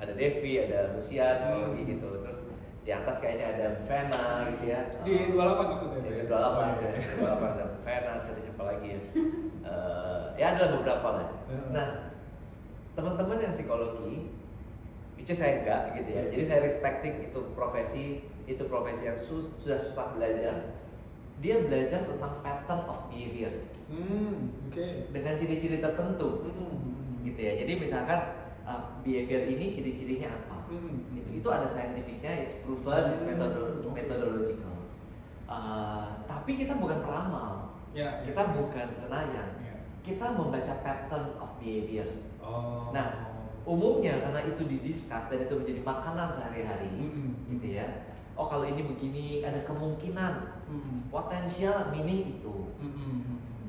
ada Devi, ada Lucia psikologi gitu. Terus di atas kayaknya ada Vena gitu ya. Di 28 maksudnya? Di Pak? 28 Oh, ya. iya. 28 ada Vena, ada siapa lagi ya. Ya ada beberapa lah. Nah, teman-teman yang psikologi, which is saya enggak gitu ya. Jadi saya respecting itu profesi yang sudah susah belajar. Dia belajar tentang pattern of behavior. Oke. Dengan ciri-ciri tertentu. Gitu ya. Jadi misalkan behavior ini ciri-cirinya apa? Itu ada scientificnya, it's proven, it's methodological. Tapi kita bukan peramal, kita bukan cenayang, kita membaca pattern of behaviors. Nah, umumnya karena itu didiskus dan itu menjadi makanan sehari-hari, gitu ya. Oh kalau ini begini, ada kemungkinan, potensial meaning itu.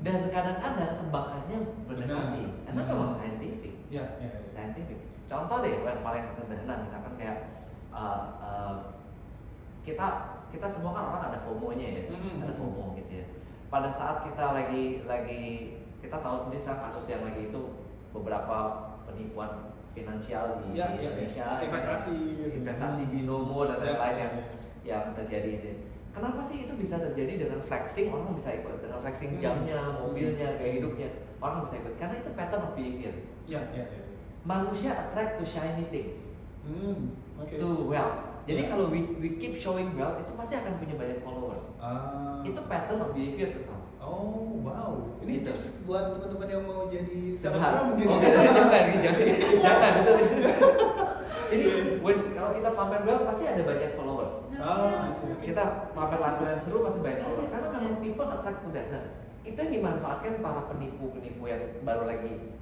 Dan kadang-kadang tebakannya mendekati, karena memang scientific. Scientific. Contoh deh yang paling sederhana, misalkan kayak kita semua kan orang ada FOMO-nya ya, ada FOMO gitu ya. Pada saat kita lagi kita tahu sendiri sekarang kasus yang lagi itu beberapa penipuan finansial di Indonesia, investasi binomo dan lain-lain yang terjadi itu. Kenapa sih itu bisa terjadi dengan flexing, orang bisa ikut dengan flexing jamnya, mobilnya, gaya hidupnya, orang bisa ikut karena itu pattern of behavior. Manusia attract to shiny things, to wealth. Jadi kalau we keep showing wealth itu pasti akan punya banyak followers. Itu pattern of behavior kesal. Oh wow, ini Gitu. tips buat teman-teman yang mau jadi Jangan, mungkin. jangan betul. Jadi kalau kita pamer wealth pasti ada banyak followers. Kita pamer lifestyle yang seru pasti banyak followers karena memang people attract to that. Nah, itu yang dimanfaatkan para penipu-penipu yang baru lagi.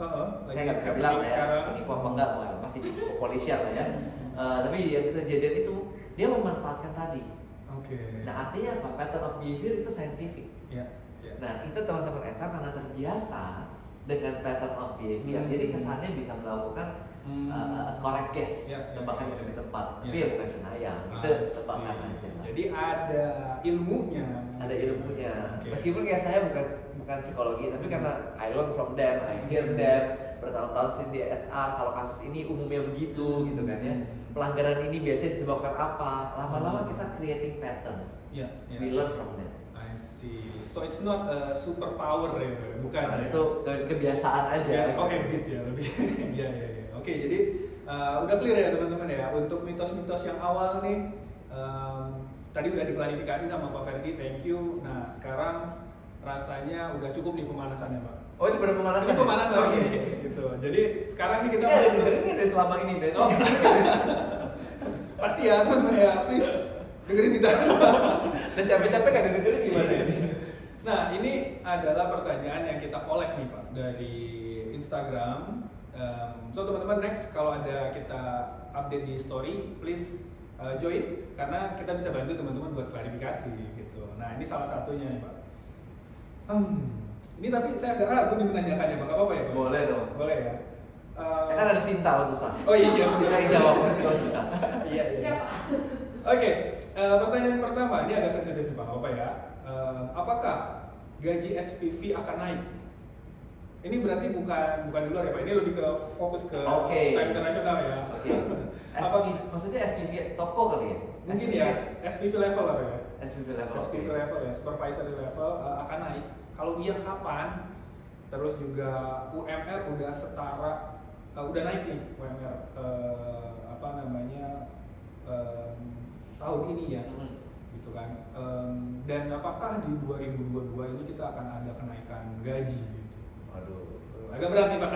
Saya nggak bisa bilang lah ya, penipu apa enggak, masih kepolisian lah ya. Tapi yang kejadian itu dia memanfaatkan tadi. Nah artinya apa? Pattern of behavior itu scientific. Nah itu teman-teman HR karena terbiasa dengan pattern of behavior, jadi kesannya bisa melakukan correct guess, tebakan yang lebih tepat. Tapi ya bukan cenayang, itu tebakan aja. Jadi ada ilmunya. Ada ilmunya. Meskipun kayak saya bukan psikologi, tapi karena I learn from them, I hear them bertahun-tahun sih di HR. Kalau kasus ini umumnya begitu, gitu kan ya. Pelanggaran ini biasanya disebabkan apa? Lama-lama kita creating patterns. We learn from them. I see. So it's not a superpower ya, bukan? Nah, itu kebiasaan aja. Habit ya lebih. Iya. Oke, jadi udah clear ya teman-teman ya. Untuk mitos-mitos yang awal nih, tadi udah diklarifikasi sama Pak Ferdi, thank you. Nah sekarang rasanya udah cukup nih pemanasannya Pak. Oh ini baru pemanasan? Ini pemanasan. Gitu. Jadi sekarang nih kita ada dengerin dari selama ini deh. Pasti ya teman-teman ya, please dengerin kita. Dan capek-capek gak dengerin gimana ini? Nah ini adalah pertanyaan yang kita collect nih Pak dari Instagram. So teman-teman next kalau ada kita update di story, please join karena kita bisa bantu teman-teman buat klarifikasi gitu. Nah ini salah satunya nih Pak. Ini tapi saya agak ragu nih menanyakannya Pak, apa ya Pak? Boleh dong. Boleh ya. Kan ada Sinta kalau susah. Oh iya. Sinta yang jawab pasti kalau susah. Iya. Oke, pertanyaan pertama ini agak sensitif nih Pak, apa ya? Apakah gaji SPV akan naik? Ini berarti bukan di luar ya Pak, ini lebih ke fokus ke time internasional ya. Maksudnya SPV toko kali ya? Mungkin ya, SPV level apa ya? SPV level. SPV level ya, supervisory level akan naik. Kalau iya kapan? Terus juga UMR udah setara, udah naik nih UMR tahun ini ya, gitu kan. Dan apakah di 2022 ini kita akan ada kenaikan gaji? Gitu. Waduh. Agak berat nih Pak.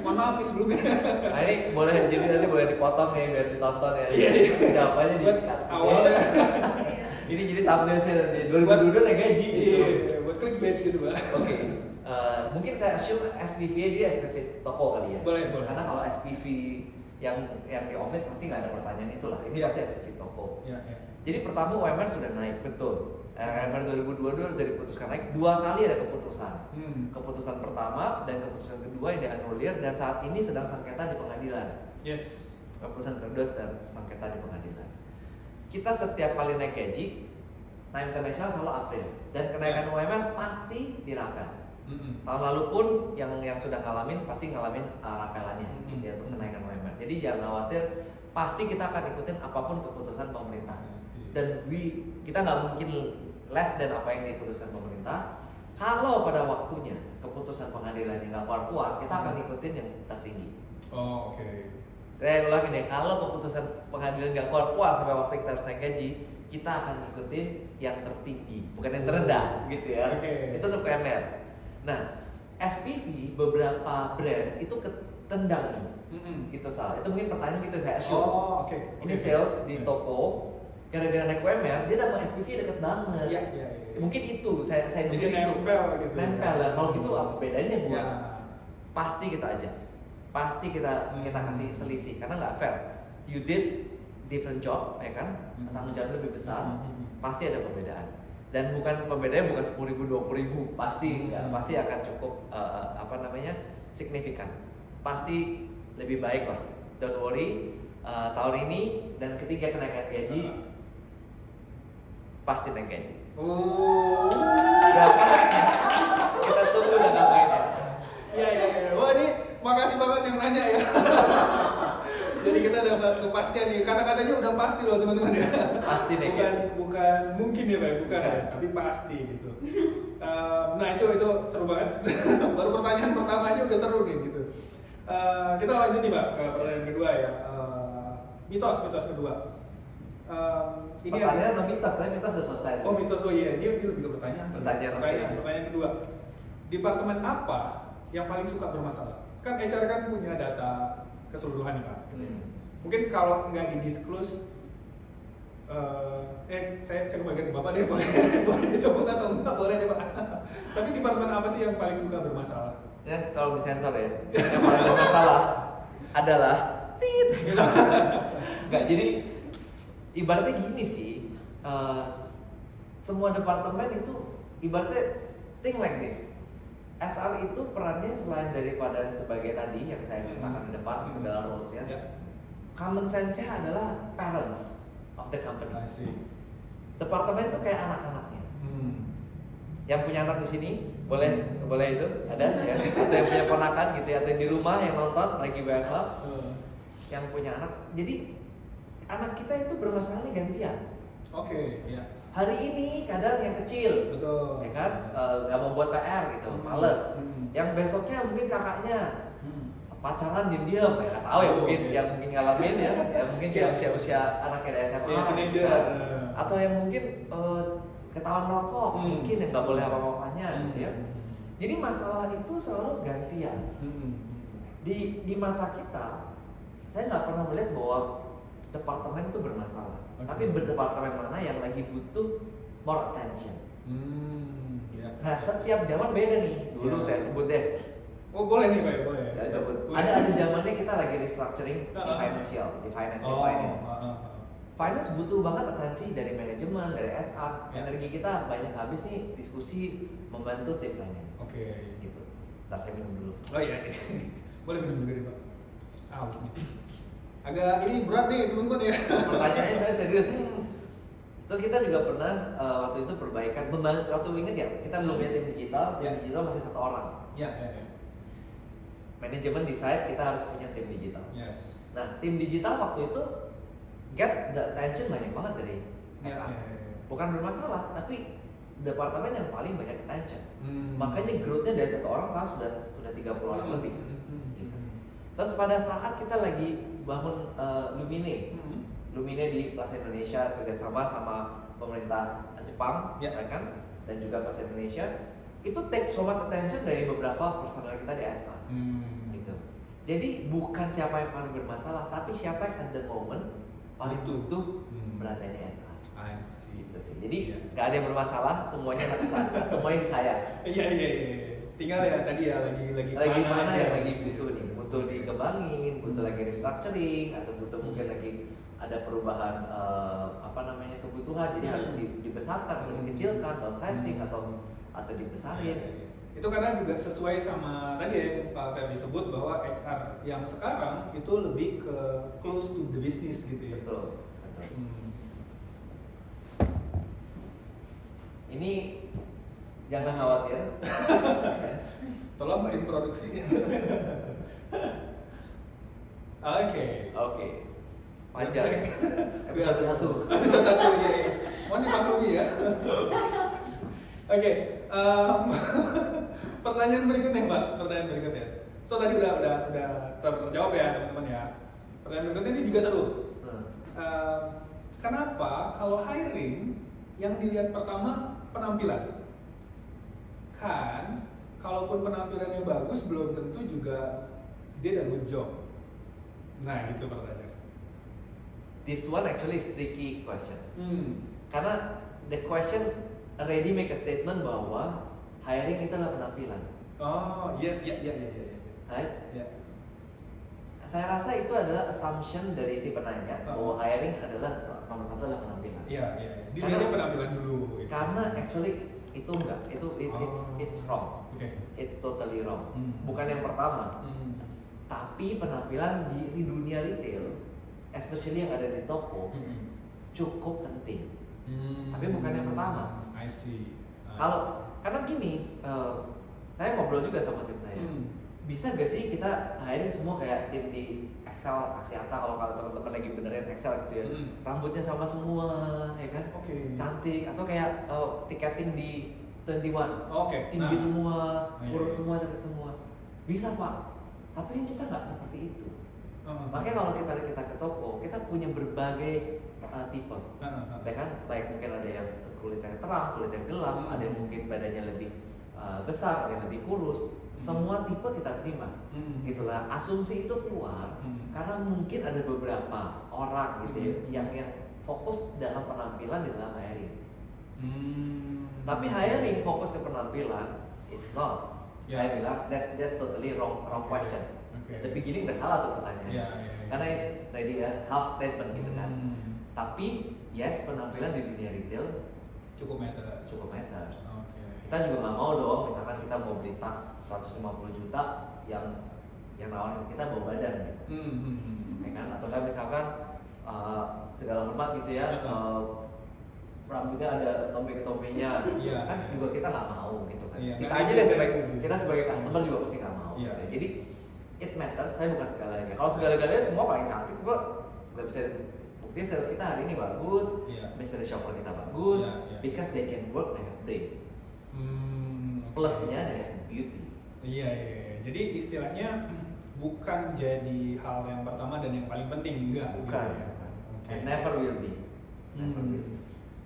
Mohon maaf nih sebelumnya. Nah ini boleh jadi nanti boleh dipotong ya biar ditonton ya. Jawabannya di awalnya. Ini jadi thumbnailnya nanti 2022 naik gaji. Iya, buat clickbait gitu Pak. Oke. Mungkin saya assume SPV dia SPV toko kali ya. Boleh. Karena kalau SPV yang di office pasti nggak ada pertanyaan itulah. Ini pasti SPV toko. Jadi pertama UMR sudah naik betul. UMR 2022 sudah diputuskan naik 2 kali ada keputusan. Keputusan pertama dan keputusan kedua yang dianulir dan saat ini sedang sengketa di pengadilan. Yes. Keputusan kedua sedang sengketa di pengadilan. Kita setiap kali naik gaji, time internasional selalu April dan kenaikan UMR pasti dirapel. Tahun lalu pun yang sudah ngalamin pasti ngalamin rapelannya ya, untuk kenaikan UMR. Jadi jangan khawatir, pasti kita akan ikutin apapun keputusan pemerintah. Dan kita nggak mungkin less dan apa yang diputuskan pemerintah. Kalau pada waktunya keputusan pengadilan yang nggak keluar, kita akan ikutin yang tertinggi. Oh, oke. Saya ulangi deh, kalau keputusan pengadilan nggak keluar sampai waktu kita harus naik gaji, kita akan ikutin yang tertinggi, bukan yang terendah, gitu ya. Itu untuk UMR. Nah, SPV beberapa brand itu ketendang nih, gitu salah. Itu mungkin pertanyaan gitu saya assume. Oke. Ini sales di toko gara-gara naik UMR dia sama SPV deket banget. Iya. Mungkin itu saya Jadi nunggu itu. nempel gitu. Nempel lah. Kalau gitu apa bedanya gua? Ya. Pasti kita adjust. Pasti kita kasih selisih karena nggak fair. You did different job, ya kan? Tanggung jawab lebih besar. Pasti ada perbedaan. Dan bukan perbedaannya bukan 10.000 20.000, pasti enggak, pasti akan cukup signifikan. Pasti lebih baik lah. Don't worry. Tahun ini dan ketiga kenaikan gaji pasti naik gaji. Berapa? Kita tunggu dan ngapainnya. Iya. Wah ini makasih banget yang nanya ya. Jadi kita dapat kepastian nih. Kata-katanya udah pasti loh teman-teman ya. Pasti naik gaji. Bukan mungkin ya Pak, bukan ya, tapi pasti gitu. Nah itu seru banget. Baru pertanyaan pertama aja udah seru nih gitu. Kita lanjut nih Pak ke pertanyaan kedua ya. Mitos kedua. Ini Pertanyaan atau mitos? Saya mitos sudah selesai. Oh mitos, oh iya, dia lebih ke pertanyaan. Pertanyaan kedua. Departemen apa yang paling suka bermasalah? Kan HR kan punya data keseluruhan nih Pak. Mungkin kalau nggak di-disclose, saya kebagian Bapak deh, boleh disebut atau enggak boleh deh Pak. Tapi departemen apa sih yang paling suka bermasalah? Ya kalau disensor ya, yang paling bermasalah adalah nggak, jadi ibaratnya gini sih, semua departemen itu ibaratnya think like this. HR itu perannya selain daripada sebagai tadi yang saya ceritakan di depan segala roles-nya, common sense-nya adalah parents of the company. Departemen itu kayak anak-anaknya. Yang punya anak di sini boleh itu ada ya, atau yang punya ponakan gitu ya, atau yang di rumah yang nonton lagi WFH, yang punya anak. Jadi anak kita itu bermasalahnya gantian. Oke, ya. Hari ini kadang yang kecil, Betul. ya kan, nggak mau buat PR gitu, males. Yang besoknya mungkin kakaknya pacaran diam-diam, ya nggak tahu ya, mungkin yang mungkin ngalamin ya mungkin dia usia anaknya dari SMA, teenager. Atau yang mungkin ketahuan merokok, mungkin yang nggak boleh sama mamanya, gitu ya. Jadi masalah itu selalu gantian. Di mata kita, saya nggak pernah melihat bahwa departemen itu bermasalah. Tapi berdepartemen mana yang lagi butuh more attention. Nah, setiap zaman beda nih. Dulu saya sebut deh. Oh boleh nih Pak, boleh. Ya, sebut. Ada zamannya kita lagi restructuring di financial, di finance. Finance butuh banget atensi dari manajemen, dari HR. Energi kita banyak habis nih diskusi membantu tim finance. Oke. Gitu. Ntar saya minum dulu. Oh iya. Boleh minum juga nih Pak. Haus nih. Agak ini berat nih teman-teman ya. Pertanyaannya saya serius nih. Terus kita juga pernah waktu itu perbaikan, waktu ingat ya, kita belum punya tim digital masih 1 orang. Ya. Manajemen decide kita harus punya tim digital. Yes. Nah, tim digital waktu itu get the attention banyak banget dari HR. Bukan bermasalah, tapi departemen yang paling banyak attention. Makanya growth-nya dari 1 orang sekarang sudah 30 orang lebih. Gitu. Terus pada saat kita lagi bangun Lumine di Plaza Indonesia kerjasama sama pemerintah Jepang, ya kan, dan juga Plaza Indonesia, itu take so much attention dari beberapa personal kita di HR. Gitu. Jadi bukan siapa yang paling bermasalah, tapi siapa yang at the moment paling butuh perhatiannya HR. Gitu sih. Jadi nggak ada yang bermasalah, semuanya semuanya di saya. Iya. Tinggal ya tadi ya lagi mana yang lagi butuh nih, butuh dikembangin, butuh lagi restructuring, atau butuh mungkin lagi ada perubahan kebutuhan, jadi harus dibesarkan atau dikecilkan, downsizing atau dibesarin. Itu karena juga sesuai sama tadi yang Pak Ferdi sebut bahwa HR yang sekarang itu lebih ke close to the business gitu ya. Betul. Ini jangan khawatir. Tolong introduksi. Oke. Panjang ya. Episode 1. Episode 1 ya. Mau dimaklumi ya. Oke. Pertanyaan berikutnya Pak. So tadi udah terjawab ya teman-teman ya. Pertanyaan berikutnya ini juga seru. Kenapa kalau hiring yang dilihat pertama penampilan? Kan kalaupun penampilannya bagus belum tentu juga dia ada good job. Nah gitu pertanyaan. this one actually is tricky question. Hmm. Karena the question already make a statement bahwa hiring itu adalah penampilan. Oh, iya. Right? Iya. Saya rasa itu adalah assumption dari si penanya bahwa Oh. hiring adalah nomor satu adalah penampilan. Iya. Dilihatnya penampilan dulu. Gitu. Karena actually itu enggak, it's wrong. Oke. It's totally wrong. Hmm. Bukan yang pertama. Hmm. Tapi penampilan di dunia retail, especially yang ada di toko, Hmm. cukup penting. Hmm. Tapi bukan yang pertama. I see. Karena gini, saya ngobrol juga sama tim saya. Bisa gak sih kita hiring semua kayak tim di Excel, Axiata, kalau teman-teman lagi benerin Excel gitu ya, rambutnya sama semua, ya kan? Oke. Cantik, atau kayak tiketing di 21, Oke. tinggi semua, Iya. kurus semua, cantik semua. Bisa Pak, tapi kan kita nggak seperti itu. Makanya kalau kita ke toko, kita punya berbagai tipe, ya kan? Baik mungkin ada yang kulitnya terang, kulitnya gelap, ada yang mungkin badannya lebih besar, ada yang lebih kurus. Semua tipe kita terima. Itulah asumsi itu keluar karena mungkin ada beberapa orang gitu ya, yang fokus dalam penampilan di dalam hiring. Tapi hiring fokus ke penampilan, it's not. Saya bilang that's totally wrong question. At the beginning udah salah tuh pertanyaannya. Karena it's tadi ya half statement gitu kan. Tapi yes, penampilan di dunia retail cukup matters. Kita juga nggak mau dong, misalkan kita mau beli tas 150 juta yang nawarin kita bawa badan gitu. Ya kan? Atau kan misalkan segala hormat gitu ya, rambutnya ada tombe-tombenya, kan juga kita nggak mau gitu kan. Kita aja deh kita sebagai customer juga pasti nggak mau. Gitu. Jadi it matters, tapi bukan segalanya. Kalau segala-galanya semua paling cantik, kok nggak bisa. Buktinya sales kita hari ini bagus, mystery shopper kita bagus, because they can work, they have brain. Plusnya they have beauty. Iya. Jadi istilahnya bukan jadi hal yang pertama dan yang paling penting, enggak. Bukan. Gitu ya. Okay. Never will be. Never will be.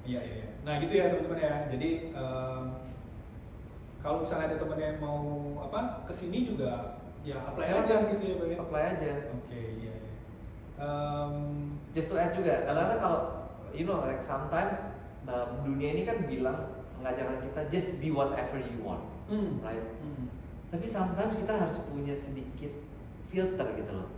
Iya. Nah gitu ya teman-teman ya. Jadi kalau misalnya ada teman yang mau kesini juga, ya apply aja gitu ya Pak ya. Apply aja. Oke, iya. Just to add juga, karena kalau like sometimes dunia ini kan bilang mengajarkan kita just be whatever you want, right? Tapi sometimes kita harus punya sedikit filter gitu loh.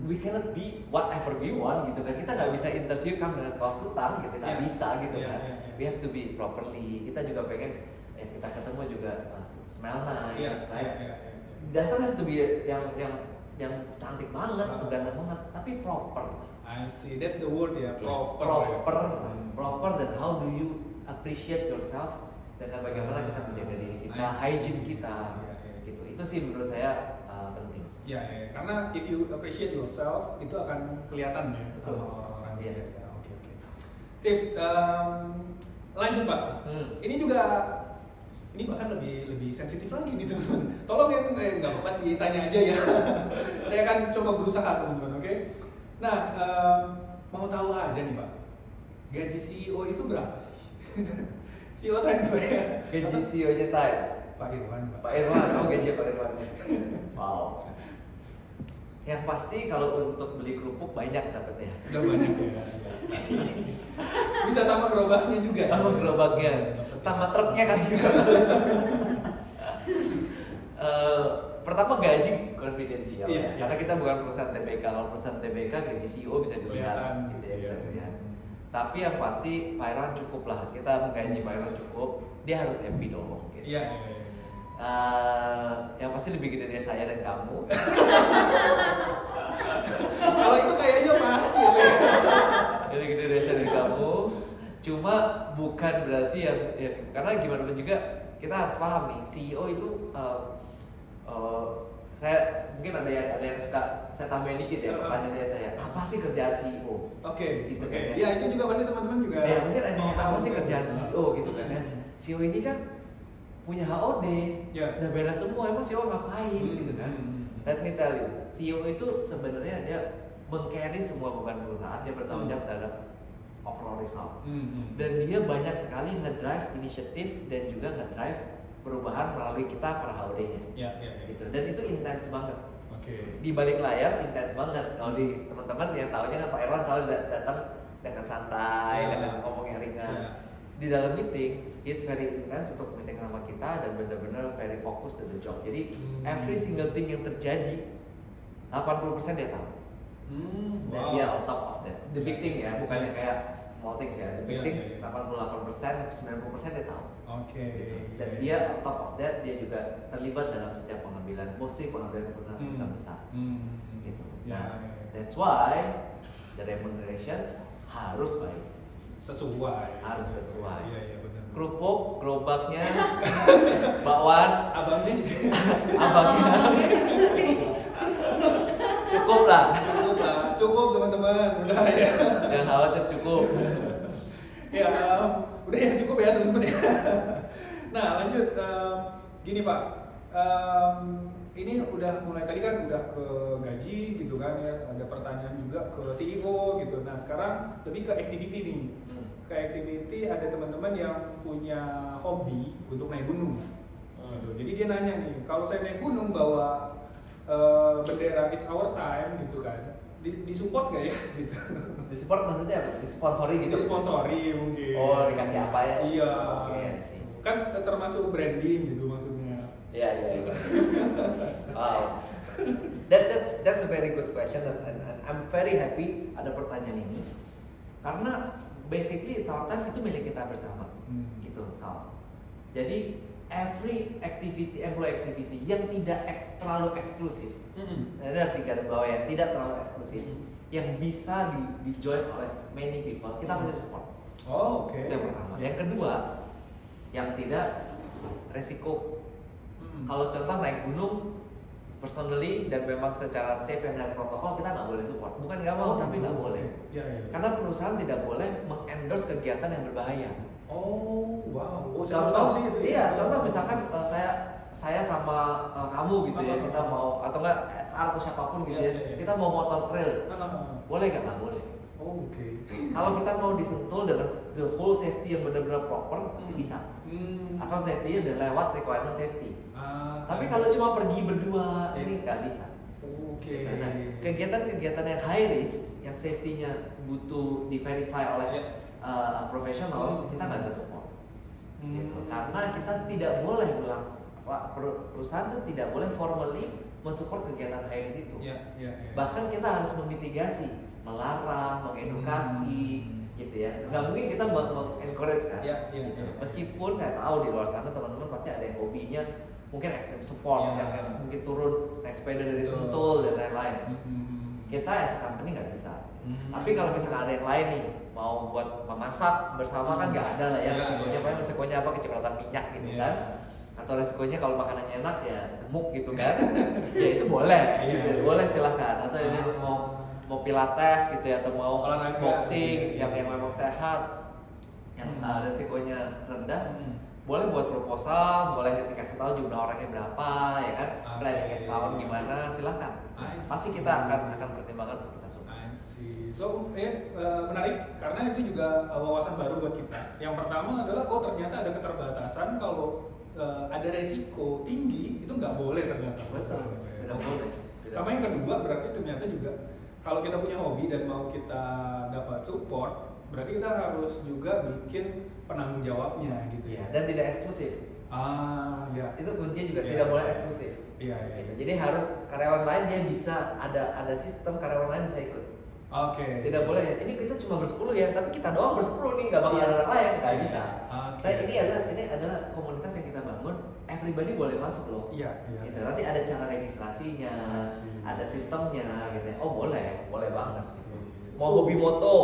We cannot be whatever we want gitu kan. Kita nggak bisa interview kamu dengan kaos kutang gitu, nggak bisa gitu kan. We have to be properly. Kita juga pengen kita ketemu juga smell nice, right? Doesn't have to be yang cantik banget atau ganteng banget, tapi proper. I see, that's the word ya, proper. Proper dan how do you appreciate yourself, dengan bagaimana kita menjaga diri kita, hygiene kita, gitu. Itu sih menurut saya penting. Ya, karena if you appreciate yourself itu akan kelihatan ya sama orang-orang. Iya. Oke. Sip, lanjut Pak. Ini juga bahkan lebih sensitif lagi nih teman-teman. Tolong ya nggak apa-apa sih, tanya aja ya. Saya akan coba berusaha teman-teman, oke? Nah, mau tahu aja nih Pak, gaji CEO itu berapa sih? CEO Time Pak ya? Gaji CEO-nya Time? Pak Irwan. Pak Irwan, gaji Pak Irwan. Wow. Yang pasti kalau untuk beli kerupuk banyak dapetnya. Udah banyak ya. Bisa sama gerobaknya juga. Sama gerobaknya, sama truknya kan. Pertama gaji confidential ya, karena kita bukan perusahaan TBK. Kalau perusahaan TBK gaji CEO bisa dilihat, gitu ya, bisa dilihat. Tapi yang pasti Pak Irwan cukup lah. Kita menggaji Pak Irwan cukup, dia harus happy dong. Gitu. Iya. Yang pasti lebih gede dari saya dan kamu. Kalau itu kayaknya pasti ya. Lebih gede dari saya dan kamu. Cuma bukan berarti yang karena gimana pun juga kita harus paham nih, CEO itu saya mungkin ada yang suka saya tambahin dikit ya pertanyaannya saya, apa sih kerjaan CEO? Oke. Gitu kan ya. Ya itu juga pasti teman-teman juga. Ya mungkin ada apa sih kerjaan CEO gitu kan ya. CEO ini kan punya HOD, udah beres semua, emang CEO ngapain gitu kan? Let me tell you, CEO itu sebenarnya dia meng-carry semua beban perusahaan, dia bertanggung jawab terhadap overall result. Dan dia banyak sekali nge-drive inisiatif dan juga nge-drive perubahan melalui kita para HOD-nya. Ya. Gitu. Dan itu intens banget. Oke. Di balik layar intens banget. Kalau di teman-teman yang tahunya kan Pak Irwan selalu datang dengan santai, dengan ngomong yang ringan. Di dalam meeting, he's very intense untuk meeting sama kita dan benar-benar very fokus to the job. Jadi every single thing yang terjadi 80% dia tahu. Dan dia on top of that. The big thing ya, bukannya kayak small things ya. The big things 88%, 90% dia tahu. Oke. Dan dia on top of that, dia juga terlibat dalam setiap pengambilan, mostly pengambilan keputusan besar. Gitu. Nah, that's why the remuneration harus baik. Sesuai. Harus sesuai. Iya benar. Kerupuk, gerobaknya, bakwan, Abangnya juga. abangnya. Cukup lah. Cukup teman-teman, udah ya. Jangan khawatir, cukup. Ya, udah ya cukup ya teman-teman ya. Nah lanjut, gini Pak, ini udah mulai tadi kan udah ke gaji gitu kan ya, ada pertanyaan juga ke CEO gitu. Nah sekarang lebih ke activity nih. Ke activity ada teman-teman yang punya hobi untuk naik gunung. Gitu. Jadi dia nanya nih, kalau saya naik gunung bawa bendera It's Our Time gitu kan, disupport nggak ya? Gitu. Disupport maksudnya apa? Disponsori gitu? Disponsori mungkin. Oh dikasih apa ya? Iya. Oke, sih. Kan termasuk branding gitu maksudnya. Iya. Wow. That's a very good question and I'm very happy ada pertanyaan ini karena basically It's Our Time itu milik kita bersama. Gitu, Sal. Jadi every activity, employee activity yang tidak terlalu eksklusif. Ada harus digaris bawah ya, tidak terlalu eksklusif. Yang bisa di-join oleh many people, kita pasti support. Oh, oke. Itu yang pertama. Yang kedua, yang tidak resiko. Kalau contoh naik gunung, personally dan memang secara safe dan protokol kita nggak boleh support. Bukan nggak mau, tapi nggak boleh. Iya. Karena perusahaan tidak boleh mengendorse kegiatan yang berbahaya. Oh, wow. Oh, Contoh, sih itu. iya, contoh misalkan saya sama kamu gitu ya, kita mau atau enggak HR atau siapapun gitu ya, kita mau motor trail, boleh nggak? Nggak boleh. Oh, oke. Kalau kita mau disentul dengan the whole safety yang benar-benar proper, pasti bisa. Asal safety udah lewat requirement safety. Tapi kalau cuma pergi berdua, ini nggak bisa. Oke. Nah, kegiatan-kegiatan yang high risk, yang safety-nya butuh di-verify oleh professionals, kita nggak bisa support. Gitu. Karena kita tidak boleh perusahaan itu tidak boleh formally mensupport kegiatan high risk itu. Bahkan kita harus memitigasi, melarang, mengedukasi, gitu ya. Nggak mungkin kita mengencourage kan. Gitu. Meskipun saya tahu di luar sana teman-teman pasti ada yang hobinya mungkin extreme sport, yang mungkin turun naik sepeda dari Sentul dan lain-lain. Kita as a company nggak bisa. Tapi kalau misalnya ada yang lain nih mau buat memasak bersama kan nggak ada lah ya resikonya. Paling resikonya apa, kecipratan minyak gitu kan. Atau resikonya kalau makanannya enak ya gemuk gitu kan. Ya itu boleh, gitu. Boleh silahkan. Atau ini mau pilates gitu ya, atau mau olahraga, boxing yang memang sehat, yang resikonya rendah. Boleh buat proposal, boleh dikasih tahu jumlah orangnya berapa, ya kan? Planningnya setahun gimana, silahkan. Pasti kita akan pertimbangkan untuk kita support. So, menarik karena itu juga wawasan baru buat kita. Yang pertama adalah, ternyata ada keterbatasan kalau ada resiko tinggi itu nggak boleh ternyata. Betul. Tidak boleh. Sama yang kedua berarti ternyata juga kalau kita punya hobi dan mau kita dapat support, berarti kita harus juga bikin penanggung jawabnya gitu ya. Dan tidak eksklusif. Ya. Itu kuncinya juga tidak boleh eksklusif. Iya. Gitu. Jadi harus karyawan lain dia bisa ada sistem karyawan lain bisa ikut. Oke. Tidak boleh. Ini kita cuma bersepuluh ya, tapi kita doang bersepuluh nih, nggak bakal ada orang lain, nggak bisa. Nah ini adalah komunitas yang kita bangun. Everybody boleh masuk loh. Iya. Gitu. Nanti ada cara registrasinya, ada sistemnya, gitu. Oh boleh banget. Mau hobi moto,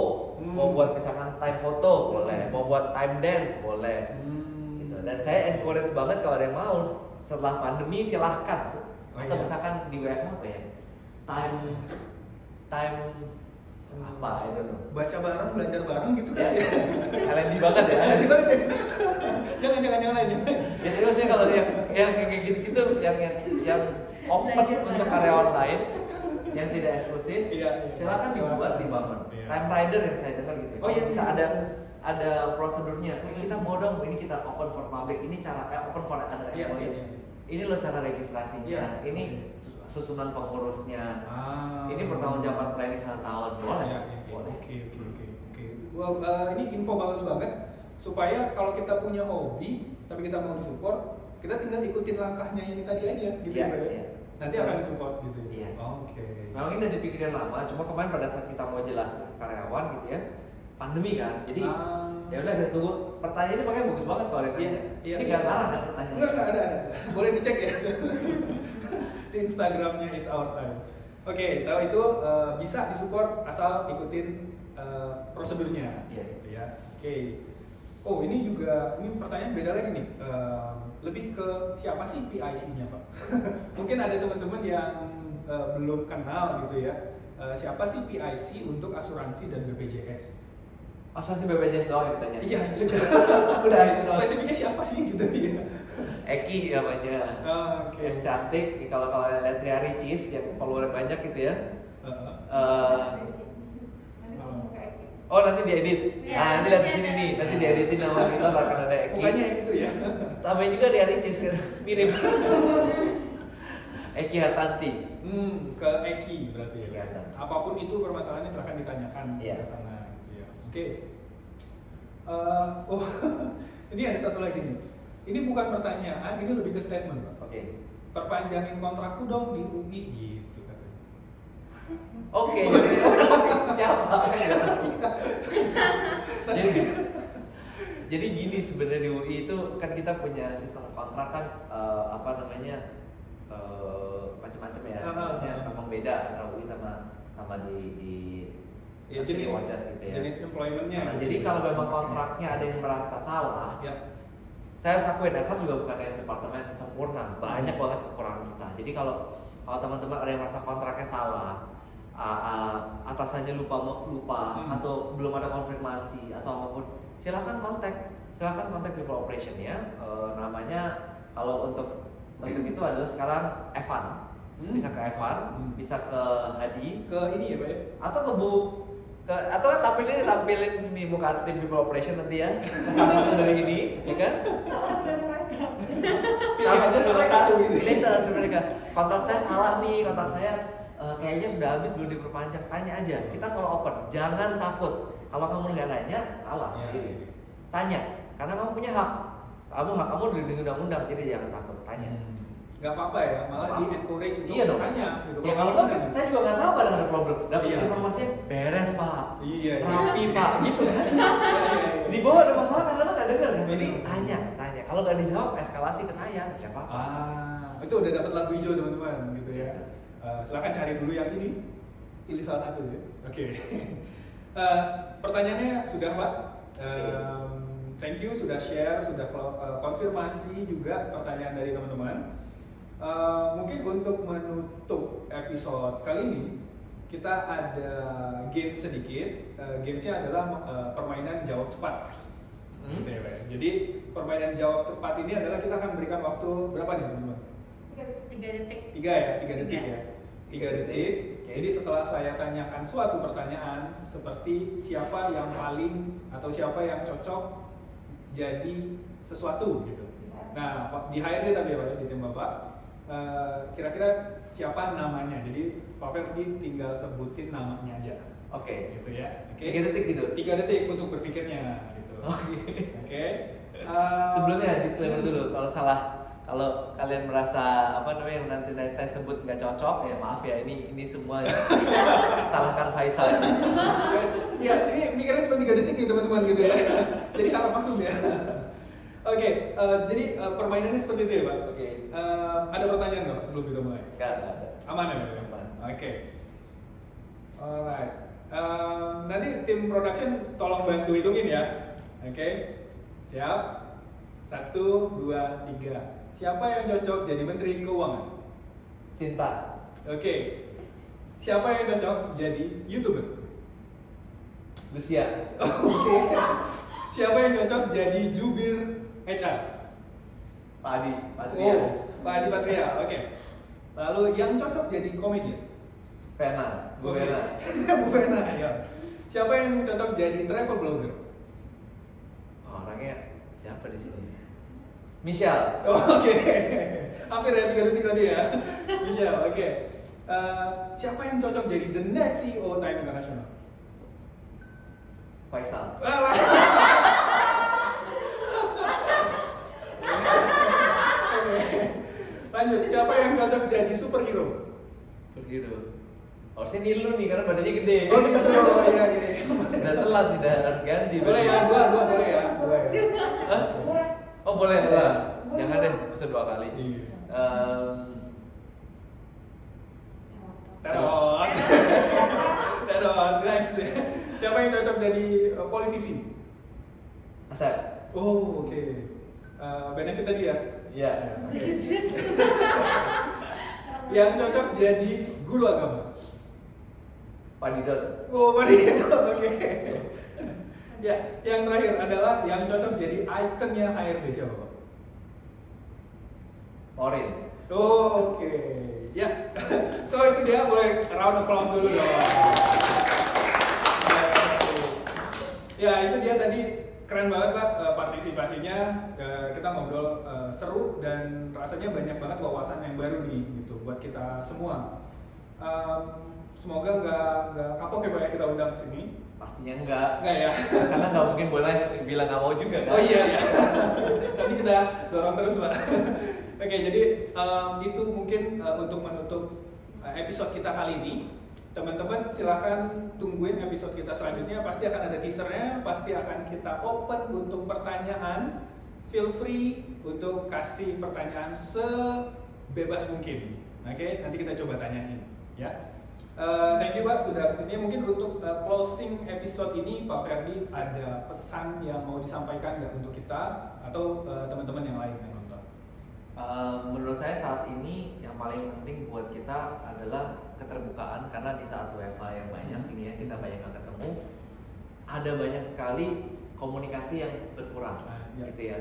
mau buat misalkan time foto boleh, mau buat time dance boleh. Gitu. Dan saya encourage banget kalau ada yang mau setelah pandemi silahkan. Atau misalkan di WFH apa ya? Time apa itu loh? Baca bareng, belajar bareng gitu kan? Ya. Kalian banget ya. Jangan yang lain. Ya terus ya kalau yang kayak gitu-gitu yang open untuk karyawan lain yang tidak eksklusif, silakan dibuat dibangun. Time rider yang saya dengar gitu. Bisa ada prosedurnya. Kita mau dong, ini kita open for public. Ini cara open for other employees. Ini loh cara registrasinya. Ini susunan pengurusnya. Ah. Ini pertanggungjawaban planning 1 tahun, boleh? Ya, ya, ya. Boleh. Oke. Well, ini info bagus banget supaya kalau kita punya hobi tapi kita mau disupport, kita tinggal ikutin langkahnya ini tadi aja gitu Iya, ya. Pak, ya? iya. Nanti akan disupport gitu. Yes. Oke. Memang ini udah dipikirin lama, cuma kemarin pada saat kita mau jelasin ke karyawan gitu ya, pandemi kan, jadi ya udah kita tunggu. Pertanyaannya makanya bagus banget kalau ada Iya, nanya. iya. Ini gak ngarang kan pertanyaan? Enggak ada. Boleh dicek ya. Di Instagramnya It's Our Time. Oke, so itu bisa disupport asal ikutin prosedurnya. Yes. Ya. Oke. Oh, ini pertanyaan beda lagi nih. Lebih ke siapa sih PIC-nya, Pak? Mungkin ada teman-teman yang belum kenal gitu ya. Siapa sih PIC untuk asuransi dan BPJS? Asuransi BPJS doang ditanya. Iya, itu aja. Udah itu doang. Spesifiknya siapa sih gitu ya? Eki namanya. Oke. Yang cantik, kalau kalian lihat Ria Ricis yang follower banyak gitu ya. Oh nanti diedit. Nah ini lihat di sini nih, nanti dieditin nama kita akan ada Eki. Bukannya yang itu ya? Tambahin juga Ria Ricis kan, mirip. Eki Hartanti. Ke Eki berarti ya. Eki Hartanti. Apapun itu permasalahannya silahkan ditanyakan Iya. ke sana gitu ya. Oke. Ini ada satu lagi nih. Ini bukan pertanyaan, ini lebih ke statement, Pak. Oke. Perpanjangin kontrakku dong di UI gitu katanya. Oke. Siapa? Jadi gini sebenarnya di UI itu kan kita punya sistem kontrak kan macam-macam ya. Maksudnya memang beda antara UI sama di Ya, National jenis Watches gitu ya. jenis employment-nya. Nah, jadi kalau memang kontraknya ada yang merasa salah, ya. saya harus akuin Excel juga bukan yang departemen sempurna, banyak banget kekurangan kita. Jadi kalau teman-teman ada yang merasa kontraknya salah, atasannya lupa atau belum ada konfirmasi atau apapun, silakan kontak People Operation ya. Namanya kalau untuk itu adalah sekarang Evan. Bisa ke Evan, bisa ke Hadi, Ke ini ya, Pak ya? atau ke atau tampilin di muka tim People Operation nanti ya. Kesalahan dari ini, ya kan? Pilih aja salah satu gitu. Pilih dari mereka. Kontrak saya salah nih, kontrak saya kayaknya sudah habis belum diperpanjang. Tanya aja, kita selalu open. Jangan takut. Kalau kamu nggak nanya, kalah sendiri. Tanya, karena kamu punya hak. Hak kamu dilindungi undang-undang, jadi jangan takut. Tanya. Nggak apa-apa ya, malah di encourage untuk Iya dong. tanya gitu. Ya kalau enggak, saya juga nggak tahu kadang ada problem. Dapat Iya. informasinya beres pak, Iya. rapi pak, gitu kan. Di bawah ada masalah kadang-kadang nggak dengar kan. Jadi tanya. Kalau nggak dijawab, eskalasi ke saya, ya pak. Itu udah dapat lampu hijau teman-teman gitu ya. Silahkan cari dulu yang ini, pilih salah satu ya. Oke. Pertanyaannya sudah Pak. Thank you sudah share, sudah konfirmasi juga pertanyaan dari teman-teman. Mungkin untuk menutup episode kali ini kita ada game sedikit. Gamesnya adalah permainan jawab cepat. Gitu ya, Pak. Jadi permainan jawab cepat ini adalah kita akan berikan waktu berapa nih teman-teman? 3 detik. 3 detik ya. 3 detik. Okay. Jadi setelah saya tanyakan suatu pertanyaan seperti siapa yang paling atau siapa yang cocok jadi sesuatu gitu. Nah, di HRD tadi ya Pak, di tim Bapak. Kira-kira siapa namanya? Jadi Pak Ferdi tinggal sebutin namanya aja. Oke. Gitu ya. Oke. 3 detik gitu. 3 detik untuk berpikirnya gitu. Oke. Sebelumnya disclaimer dulu, kalau kalian merasa yang nanti saya sebut nggak cocok, ya maaf ya, ini semua salahkan Faisal. Ya, ini mikirnya cuma 3 detik nih teman-teman gitu ya. Jadi kalau maklum ya. Oke, jadi permainannya seperti itu ya Pak. Oke. Ada pertanyaan nggak Pak, sebelum kita mulai? Nggak ada. Aman ya Pak? Aman. Oke. Alright. Nanti tim production tolong bantu hitungin ya. Oke. Siap. 1, 2, 3. Siapa yang cocok jadi Menteri Keuangan? Sinta. Oke. Siapa yang cocok jadi YouTuber? Lucia. Oke. Siapa yang cocok jadi jubir HR? Pak Adi. Patria. Pak Adi Patria. Oke. Lalu yang cocok jadi komedian? Vena. Bu Oke. Vena. Bu Vena. Ya. Siapa yang cocok jadi travel blogger? Oh, orangnya siapa di sini? Michelle. Oke. Hampir ya 3 detik tadi ya. Michelle, oke. Siapa yang cocok jadi the next CEO Time International? Faisal. Oke. Lanjut, siapa yang cocok jadi superhero? Superhero. Harusnya Nilu nih karena badannya gede. Oh gitu, iya. Udah telat, tidak harus ganti. Boleh ya, dua boleh ya. Dua ya. Hah? Oh boleh lah. Jangan deh, bisa 2 kali. Iya. Um, Terus, next. Siapa yang cocok jadi politisi? Asep. Oh, oke. Benefit tadi ya? Iya. Oke. Yang cocok jadi guru agama? Pak Didot. Oh, mari. Oke. Ya, yang terakhir adalah yang cocok jadi ikonnya HRD siapa, Pak? Maureen. Oh, oke. Ya. So itu dia, boleh round of applause dulu dong. Ya, itu dia tadi, keren banget Pak partisipasinya. Kita ngobrol seru dan rasanya banyak banget wawasan yang baru nih gitu buat kita semua. Semoga nggak kapok ya Pak ya kita undang ke sini. Pastinya enggak. Enggak ya? Karena nggak mungkin boleh bilang nggak mau juga kan? Oh iya ya. Nanti kita dorong terus Pak. Oke, jadi itu mungkin untuk menutup episode kita kali ini. Teman-teman silahkan tungguin episode kita selanjutnya. Pasti akan ada teasernya. Pasti akan kita open untuk pertanyaan. Feel free untuk kasih pertanyaan sebebas mungkin. Oke, nanti kita coba tanyain ya. Thank you Pak sudah kesini. Mungkin untuk closing episode ini Pak Ferdi ada pesan yang mau disampaikan nggak untuk kita atau teman-teman yang lain yang nonton? Menurut saya saat ini yang paling penting buat kita adalah keterbukaan, karena di saat WFH yang banyak ini ya, kita banyak nggak ketemu, ada banyak sekali komunikasi yang berkurang Ya, gitu ya.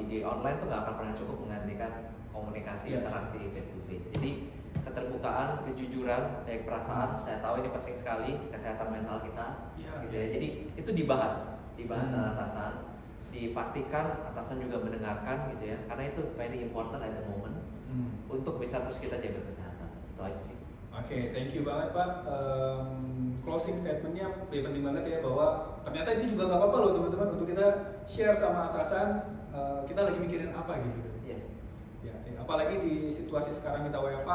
Di online tuh nggak akan pernah cukup menggantikan komunikasi interaksi face to face. Jadi keterbukaan, kejujuran, baik perasaan, saya tahu ini penting sekali, kesehatan mental kita gitu ya. Jadi itu dibahas dengan atasan, dipastikan atasan juga mendengarkan gitu ya, karena itu very important at the moment untuk bisa terus kita jaga kesehatan. Itu aja sih. Oke, thank you banget Pak. Closing statementnya penting banget ya, bahwa ternyata itu juga nggak apa-apa loh teman-teman untuk kita share sama atasan kita lagi mikirin apa gitu. Yes. Ya, apalagi di situasi sekarang kita WFH,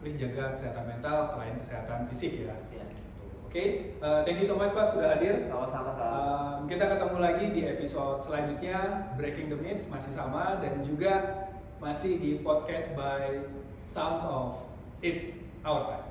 please jaga kesehatan mental selain kesehatan fisik ya. Oke, thank you so much Pak sudah hadir. Sama-sama. Kita ketemu lagi di episode selanjutnya. Breaking the Myths masih sama dan juga masih di podcast by Sounds of It's Our Time.